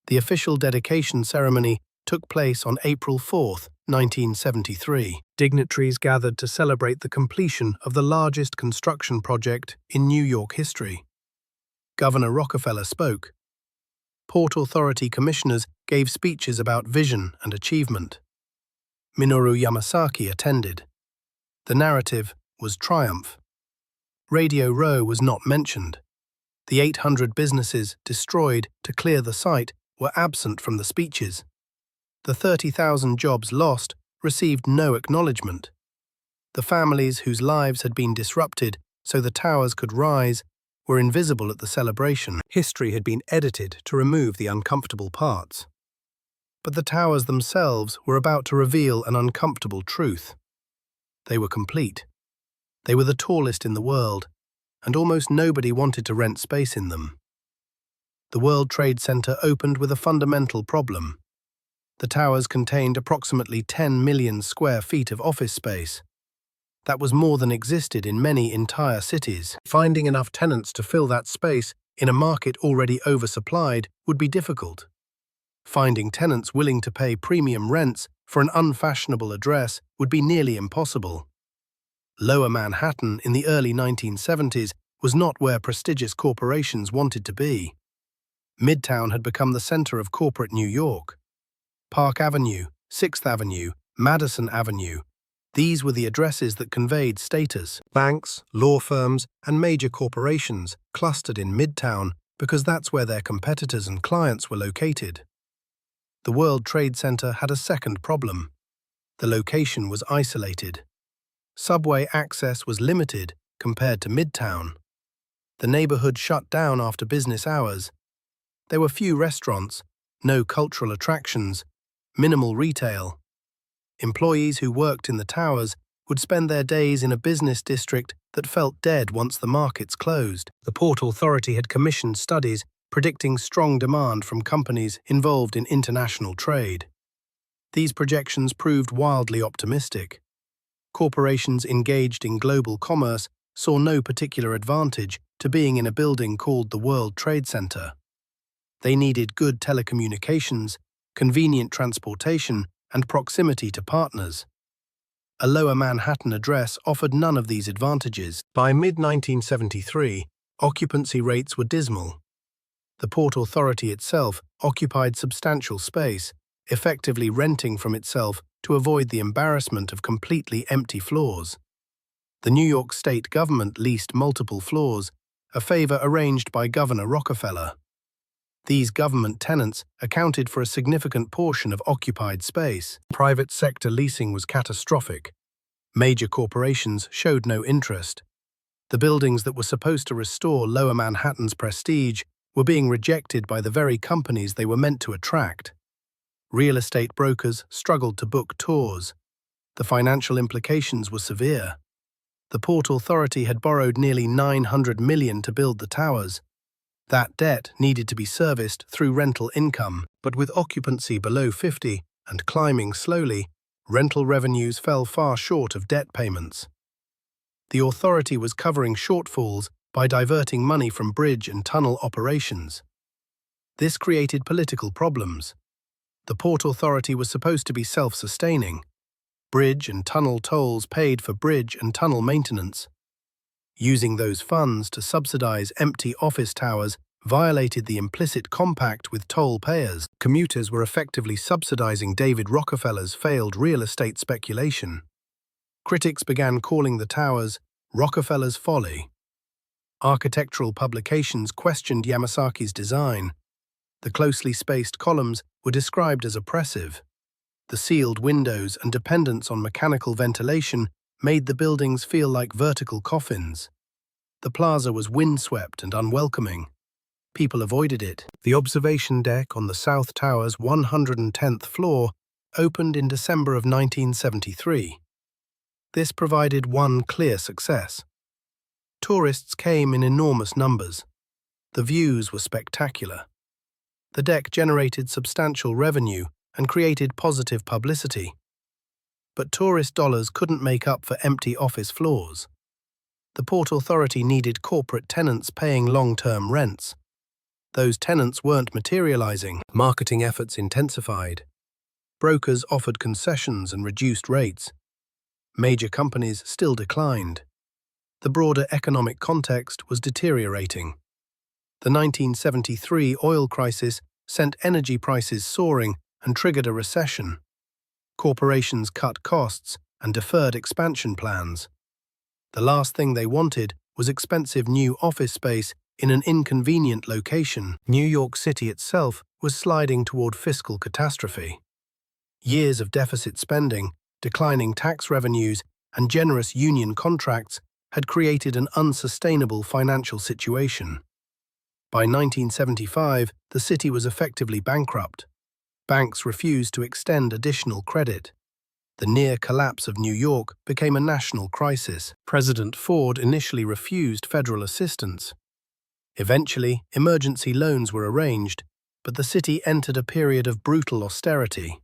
The official dedication ceremony took place on April 4, 1973. Dignitaries gathered to celebrate the completion of the largest construction project in New York history. Governor Rockefeller spoke. Port Authority commissioners gave speeches about vision and achievement. Minoru Yamasaki attended. The narrative was triumph. Radio Row was not mentioned. The 800 businesses destroyed to clear the site were absent from the speeches. The 30,000 jobs lost received no acknowledgement. The families whose lives had been disrupted so the towers could rise were invisible at the celebration. History had been edited to remove the uncomfortable parts. But the towers themselves were about to reveal an uncomfortable truth. They were complete. They were the tallest in the world, and almost nobody wanted to rent space in them. The World Trade Center opened with a fundamental problem. The towers contained approximately 10 million square feet of office space. That was more than existed in many entire cities. Finding enough tenants to fill that space in a market already oversupplied would be difficult. Finding tenants willing to pay premium rents for an unfashionable address would be nearly impossible. Lower Manhattan in the early 1970s was not where prestigious corporations wanted to be. Midtown had become the center of corporate New York. Park Avenue, 6th Avenue, Madison Avenue. These were the addresses that conveyed status. Banks, law firms, and major corporations clustered in Midtown because that's where their competitors and clients were located. The World Trade Center had a second problem. The location was isolated. Subway access was limited compared to Midtown. The neighborhood shut down after business hours. There were few restaurants, no cultural attractions, minimal retail. Employees who worked in the towers would spend their days in a business district that felt dead once the markets closed. The Port Authority had commissioned studies predicting strong demand from companies involved in international trade. These projections proved wildly optimistic. Corporations engaged in global commerce saw no particular advantage to being in a building called the World Trade Center. They needed good telecommunications, convenient transportation, and proximity to partners. A Lower Manhattan address offered none of these advantages. By mid-1973, occupancy rates were dismal. The Port Authority itself occupied substantial space, effectively renting from itself to avoid the embarrassment of completely empty floors. The New York state government leased multiple floors, a favor arranged by Governor Rockefeller. These government tenants accounted for a significant portion of occupied space. Private sector leasing was catastrophic. Major corporations showed no interest. The buildings that were supposed to restore Lower Manhattan's prestige were being rejected by the very companies they were meant to attract. Real estate brokers struggled to book tours. The financial implications were severe. The Port Authority had borrowed nearly $900 million to build the towers. That debt needed to be serviced through rental income, but with occupancy below 50 and climbing slowly, rental revenues fell far short of debt payments. The authority was covering shortfalls by diverting money from bridge and tunnel operations. This created political problems. The Port Authority was supposed to be self-sustaining. Bridge and tunnel tolls paid for bridge and tunnel maintenance. Using those funds to subsidize empty office towers violated the implicit compact with toll payers. Commuters were effectively subsidizing David Rockefeller's failed real estate speculation. Critics began calling the towers Rockefeller's folly. Architectural publications questioned Yamasaki's design. The closely spaced columns were described as oppressive. The sealed windows and dependence on mechanical ventilation made the buildings feel like vertical coffins. The plaza was windswept and unwelcoming. People avoided it. The observation deck on the South Tower's 110th floor opened in December of 1973. This provided one clear success. Tourists came in enormous numbers. The views were spectacular. The deck generated substantial revenue and created positive publicity. But tourist dollars couldn't make up for empty office floors. The Port Authority needed corporate tenants paying long-term rents. Those tenants weren't materializing. Marketing efforts intensified. Brokers offered concessions and reduced rates. Major companies still declined. The broader economic context was deteriorating. The 1973 oil crisis sent energy prices soaring and triggered a recession. Corporations cut costs and deferred expansion plans. The last thing they wanted was expensive new office space in an inconvenient location. New York City itself was sliding toward fiscal catastrophe. Years of deficit spending, declining tax revenues, and generous union contracts had created an unsustainable financial situation. By 1975, the city was effectively bankrupt. Banks refused to extend additional credit. The near collapse of New York became a national crisis. President Ford initially refused federal assistance. Eventually, emergency loans were arranged, but the city entered a period of brutal austerity.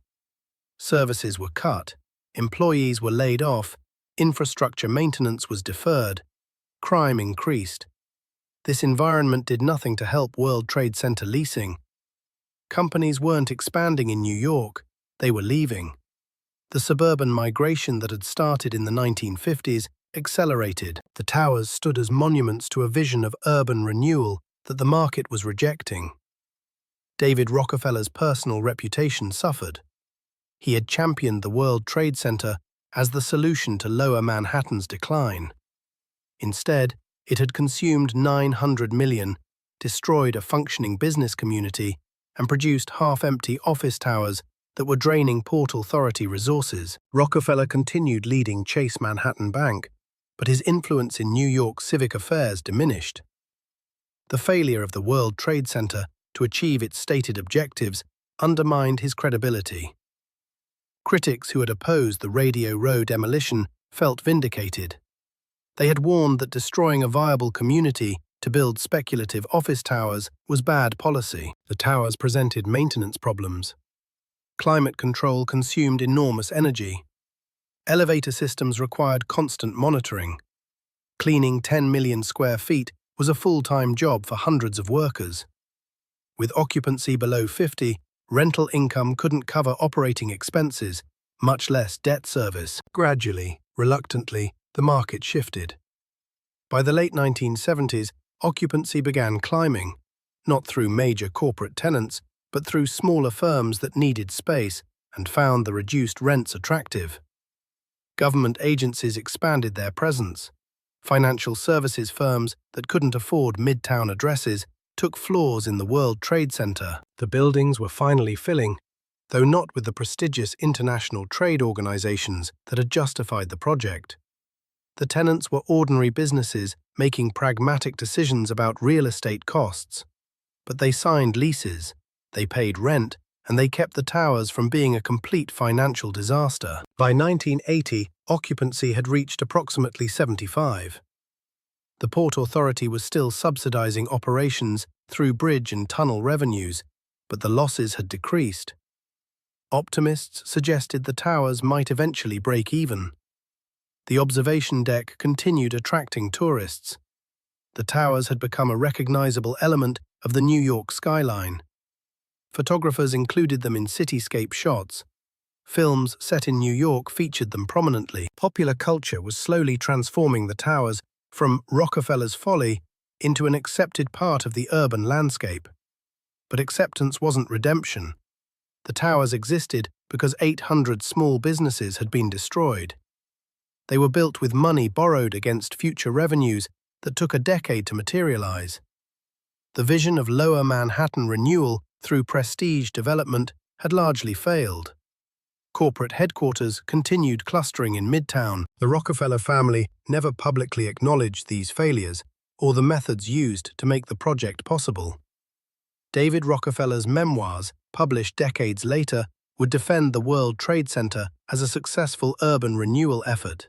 Services were cut, employees were laid off, infrastructure maintenance was deferred, crime increased. This environment did nothing to help World Trade Center leasing. Companies weren't expanding in New York, they were leaving. The suburban migration that had started in the 1950s accelerated. The towers stood as monuments to a vision of urban renewal that the market was rejecting. David Rockefeller's personal reputation suffered. He had championed the World Trade Center as the solution to Lower Manhattan's decline. Instead, it had consumed $900 million, destroyed a functioning business community, and produced half-empty office towers that were draining Port Authority resources. Rockefeller continued leading Chase Manhattan Bank, but his influence in New York civic affairs diminished. The failure of the World Trade Center to achieve its stated objectives undermined his credibility. Critics who had opposed the Radio Row demolition felt vindicated. They had warned that destroying a viable community To build speculative office towers was bad policy. The towers presented maintenance problems. Climate control consumed enormous energy. Elevator systems required constant monitoring. Cleaning 10 million square feet was a full-time job for hundreds of workers. With occupancy below 50, rental income couldn't cover operating expenses, much less debt service. Gradually, reluctantly, the market shifted. By the late 1970s, occupancy began climbing, not through major corporate tenants, but through smaller firms that needed space and found the reduced rents attractive. Government agencies expanded their presence. Financial services firms that couldn't afford midtown addresses took floors in the World Trade Center. The buildings were finally filling, though not with the prestigious international trade organizations that had justified the project. The tenants were ordinary businesses making pragmatic decisions about real estate costs. But they signed leases, they paid rent, and they kept the towers from being a complete financial disaster. By 1980, occupancy had reached approximately 75. The Port Authority was still subsidizing operations through bridge and tunnel revenues, but the losses had decreased. Optimists suggested the towers might eventually break even. The observation deck continued attracting tourists. The towers had become a recognizable element of the New York skyline. Photographers included them in cityscape shots. Films set in New York featured them prominently. Popular culture was slowly transforming the towers from Rockefeller's folly into an accepted part of the urban landscape. But acceptance wasn't redemption. The towers existed because 800 small businesses had been destroyed. They were built with money borrowed against future revenues that took a decade to materialize. The vision of Lower Manhattan renewal through prestige development had largely failed. Corporate headquarters continued clustering in Midtown. The Rockefeller family never publicly acknowledged these failures or the methods used to make the project possible. David Rockefeller's memoirs, published decades later, would defend the World Trade Center as a successful urban renewal effort.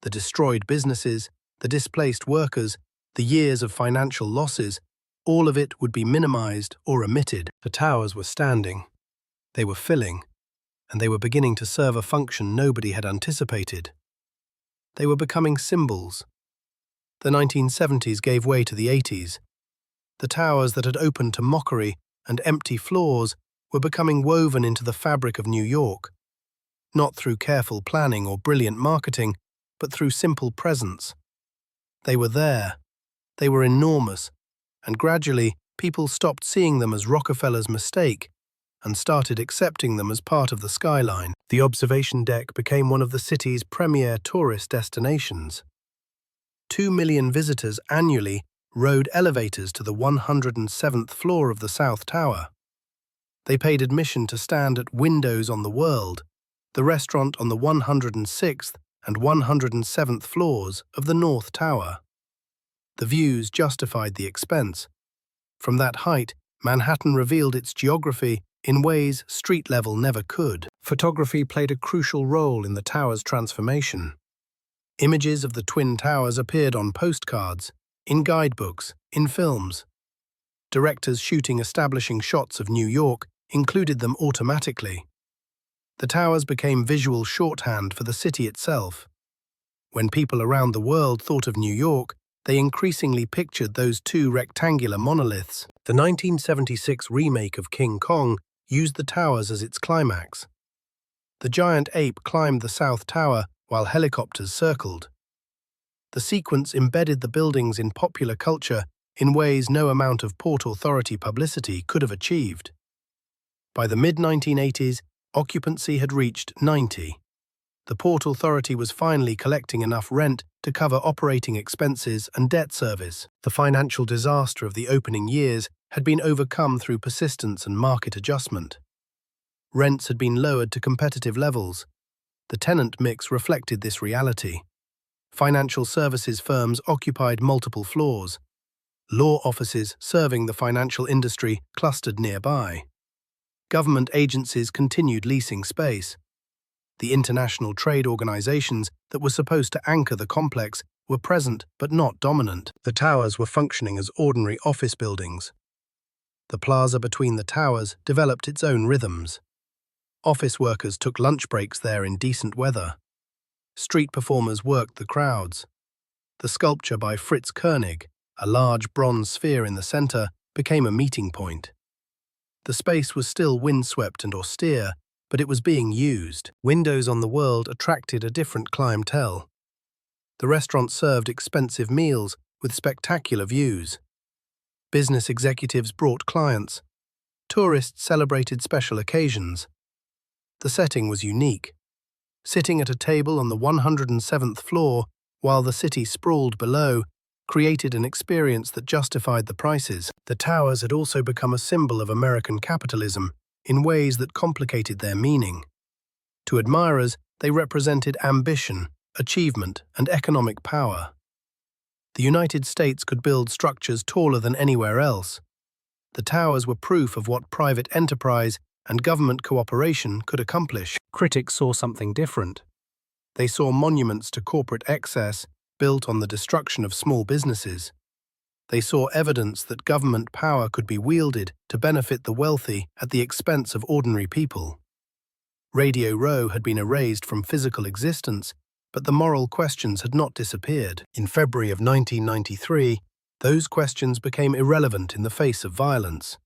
The destroyed businesses, the displaced workers, the years of financial losses, all of it would be minimized or omitted. The towers were standing. They were filling, and they were beginning to serve a function nobody had anticipated. They were becoming symbols. The 1970s gave way to the 80s. The towers that had opened to mockery and empty floors were becoming woven into the fabric of New York, not through careful planning or brilliant marketing, but through simple presence. They were there. They were enormous, and gradually people stopped seeing them as Rockefeller's mistake and started accepting them as part of the skyline. The observation deck became one of the city's premier tourist destinations. 2 million visitors annually rode elevators to the 107th floor of the South Tower. They paid admission to stand at Windows on the World, the restaurant on the 106th and 107th floors of the North Tower. The views justified the expense. From that height, Manhattan revealed its geography in ways street level never could. Photography played a crucial role in the tower's transformation. Images of the Twin Towers appeared on postcards, in guidebooks, in films. Directors shooting establishing shots of New York included them automatically. The towers became visual shorthand for the city itself. When people around the world thought of New York, they increasingly pictured those two rectangular monoliths. The 1976 remake of King Kong used the towers as its climax. The giant ape climbed the South Tower while helicopters circled. The sequence embedded the buildings in popular culture in ways no amount of Port Authority publicity could have achieved. By the mid-1980s, occupancy had reached 90. The Port Authority was finally collecting enough rent to cover operating expenses and debt service. The financial disaster of the opening years had been overcome through persistence and market adjustment. Rents had been lowered to competitive levels. The tenant mix reflected this reality. Financial services firms occupied multiple floors. Law offices serving the financial industry clustered nearby. Government agencies continued leasing space. The international trade organizations that were supposed to anchor the complex were present but not dominant. The towers were functioning as ordinary office buildings. The plaza between the towers developed its own rhythms. Office workers took lunch breaks there in decent weather. Street performers worked the crowds. The sculpture by Fritz Koenig, a large bronze sphere in the center, became a meeting point. The space was still windswept and austere, but it was being used. Windows on the world attracted a different clientele. The restaurant served expensive meals with spectacular views. Business executives brought clients. Tourists celebrated special occasions. The setting was unique. Sitting at a table on the 107th floor, while the city sprawled below, created an experience that justified the prices. The towers had also become a symbol of American capitalism in ways that complicated their meaning. To admirers, they represented ambition, achievement, and economic power. The United States could build structures taller than anywhere else. The towers were proof of what private enterprise and government cooperation could accomplish. Critics saw something different. They saw monuments to corporate excess built on the destruction of small businesses. They saw evidence that government power could be wielded to benefit the wealthy at the expense of ordinary people. Radio Row had been erased from physical existence, but the moral questions had not disappeared. In February of 1993, those questions became irrelevant in the face of violence.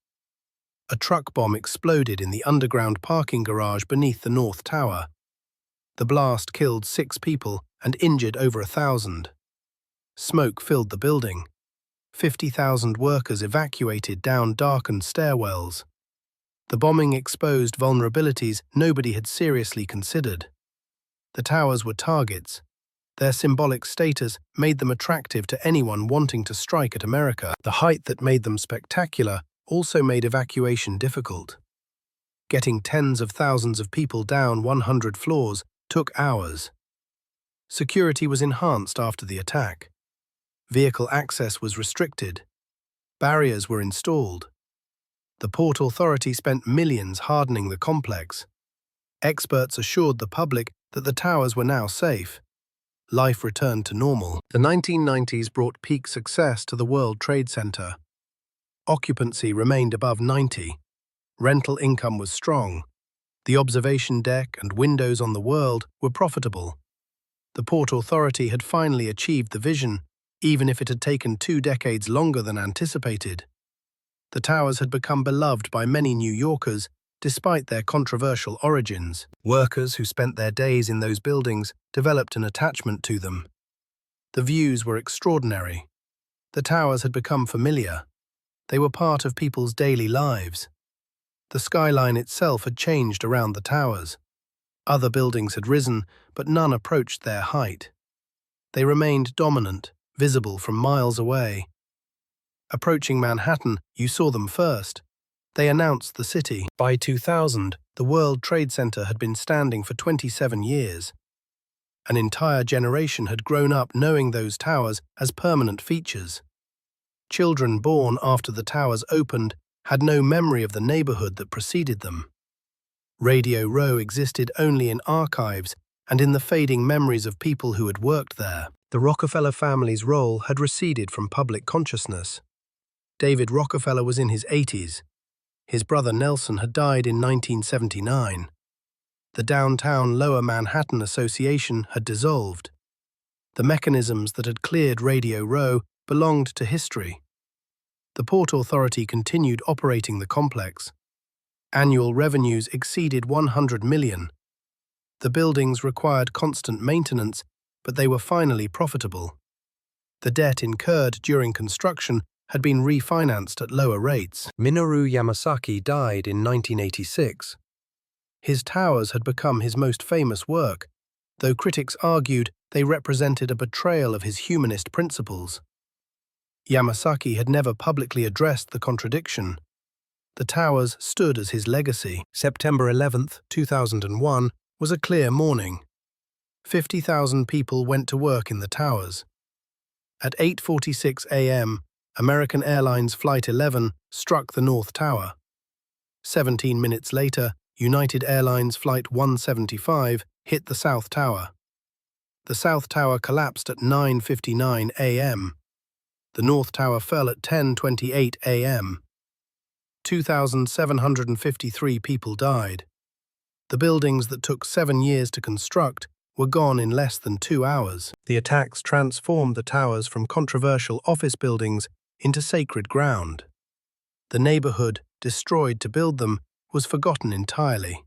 A truck bomb exploded in the underground parking garage beneath the North Tower. The blast killed 6 people and injured over 1,000. Smoke filled the building. 50,000 workers evacuated down darkened stairwells. The bombing exposed vulnerabilities nobody had seriously considered. The towers were targets. Their symbolic status made them attractive to anyone wanting to strike at America. The height that made them spectacular also made evacuation difficult. Getting tens of thousands of people down 100 floors took hours. Security was enhanced after the attack. Vehicle access was restricted. Barriers were installed. The Port Authority spent millions hardening the complex. Experts assured the public that the towers were now safe. Life returned to normal. The 1990s brought peak success to the World Trade Center. Occupancy remained above 90. Rental income was strong. The observation deck and windows on the world were profitable. The Port Authority had finally achieved the vision, even if it had taken 2 decades longer than anticipated. The towers had become beloved by many New Yorkers, despite their controversial origins. Workers who spent their days in those buildings developed an attachment to them. The views were extraordinary. The towers had become familiar. They were part of people's daily lives. The skyline itself had changed around the towers. Other buildings had risen, but none approached their height. They remained dominant, visible from miles away. Approaching Manhattan, you saw them first. They announced the city. By 2000, the World Trade Center had been standing for 27 years. An entire generation had grown up knowing those towers as permanent features. Children born after the towers opened had no memory of the neighborhood that preceded them. Radio Row existed only in archives and in the fading memories of people who had worked there. The Rockefeller family's role had receded from public consciousness. David Rockefeller was in his 80s. His brother Nelson had died in 1979. The Downtown Lower Manhattan Association had dissolved. The mechanisms that had cleared Radio Row belonged to history. The Port Authority continued operating the complex. Annual revenues exceeded $100 million. The buildings required constant maintenance, but they were finally profitable. The debt incurred during construction had been refinanced at lower rates. Minoru Yamasaki died in 1986. His towers had become his most famous work, though critics argued they represented a betrayal of his humanist principles. Yamasaki had never publicly addressed the contradiction. The towers stood as his legacy. September 11, 2001, was a clear morning. 50,000 people went to work in the towers. At 8:46 a.m., American Airlines Flight 11 struck the North Tower. 17 minutes later, United Airlines Flight 175 hit the South Tower. The South Tower collapsed at 9:59 a.m. The North Tower fell at 10:28 a.m. 2,753 people died. The buildings that took 7 years to construct were gone in less than 2 hours. The attacks transformed the towers from controversial office buildings into sacred ground. The neighborhood, destroyed to build them, was forgotten entirely.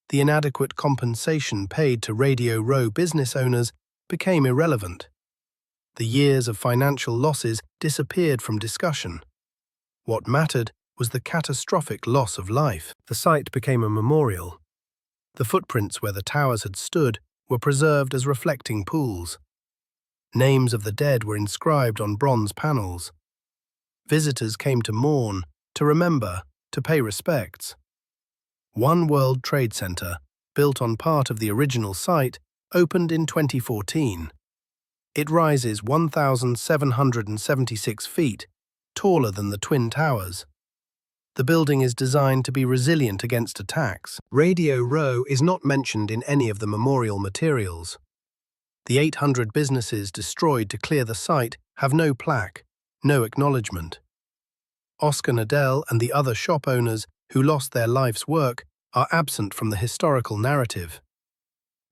The inadequate compensation paid to Radio Row business owners became irrelevant. The years of financial losses disappeared from discussion. What mattered was the catastrophic loss of life. The site became a memorial. The footprints where the towers had stood were preserved as reflecting pools. Names of the dead were inscribed on bronze panels. Visitors came to mourn, to remember, to pay respects. One World Trade Center, built on part of the original site, opened in 2014. It rises 1,776 feet, taller than the Twin Towers. The building is designed to be resilient against attacks. Radio Row is not mentioned in any of the memorial materials. The 800 businesses destroyed to clear the site have no plaque, no acknowledgement. Oscar Nadell and the other shop owners who lost their life's work are absent from the historical narrative.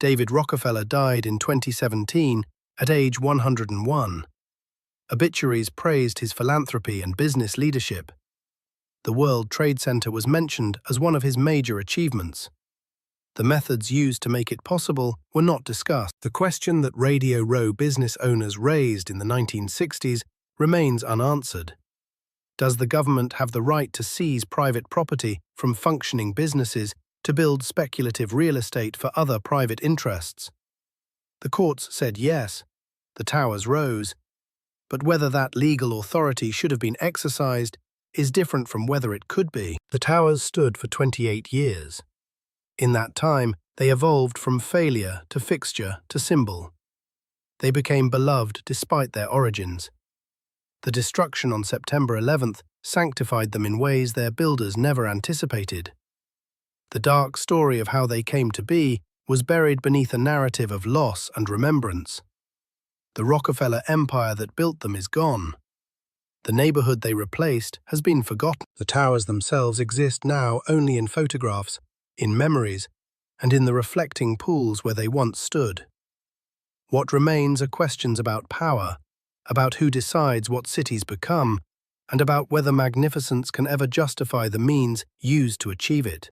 David Rockefeller died in 2017 at age 101. Obituaries praised his philanthropy and business leadership. The World Trade Center was mentioned as one of his major achievements. The methods used to make it possible were not discussed. The question that Radio Row business owners raised in the 1960s remains unanswered. Does the government have the right to seize private property from functioning businesses to build speculative real estate for other private interests? The courts said yes. The towers rose. But whether that legal authority should have been exercised is different from whether it could be. The towers stood for 28 years. In that time, they evolved from failure to fixture to symbol. They became beloved despite their origins. The destruction on September 11th sanctified them in ways their builders never anticipated. The dark story of how they came to be was buried beneath a narrative of loss and remembrance. The Rockefeller empire that built them is gone. The neighborhood they replaced has been forgotten. The towers themselves exist now only in photographs, in memories, and in the reflecting pools where they once stood. What remains are questions about power, about who decides what cities become, and about whether magnificence can ever justify the means used to achieve it.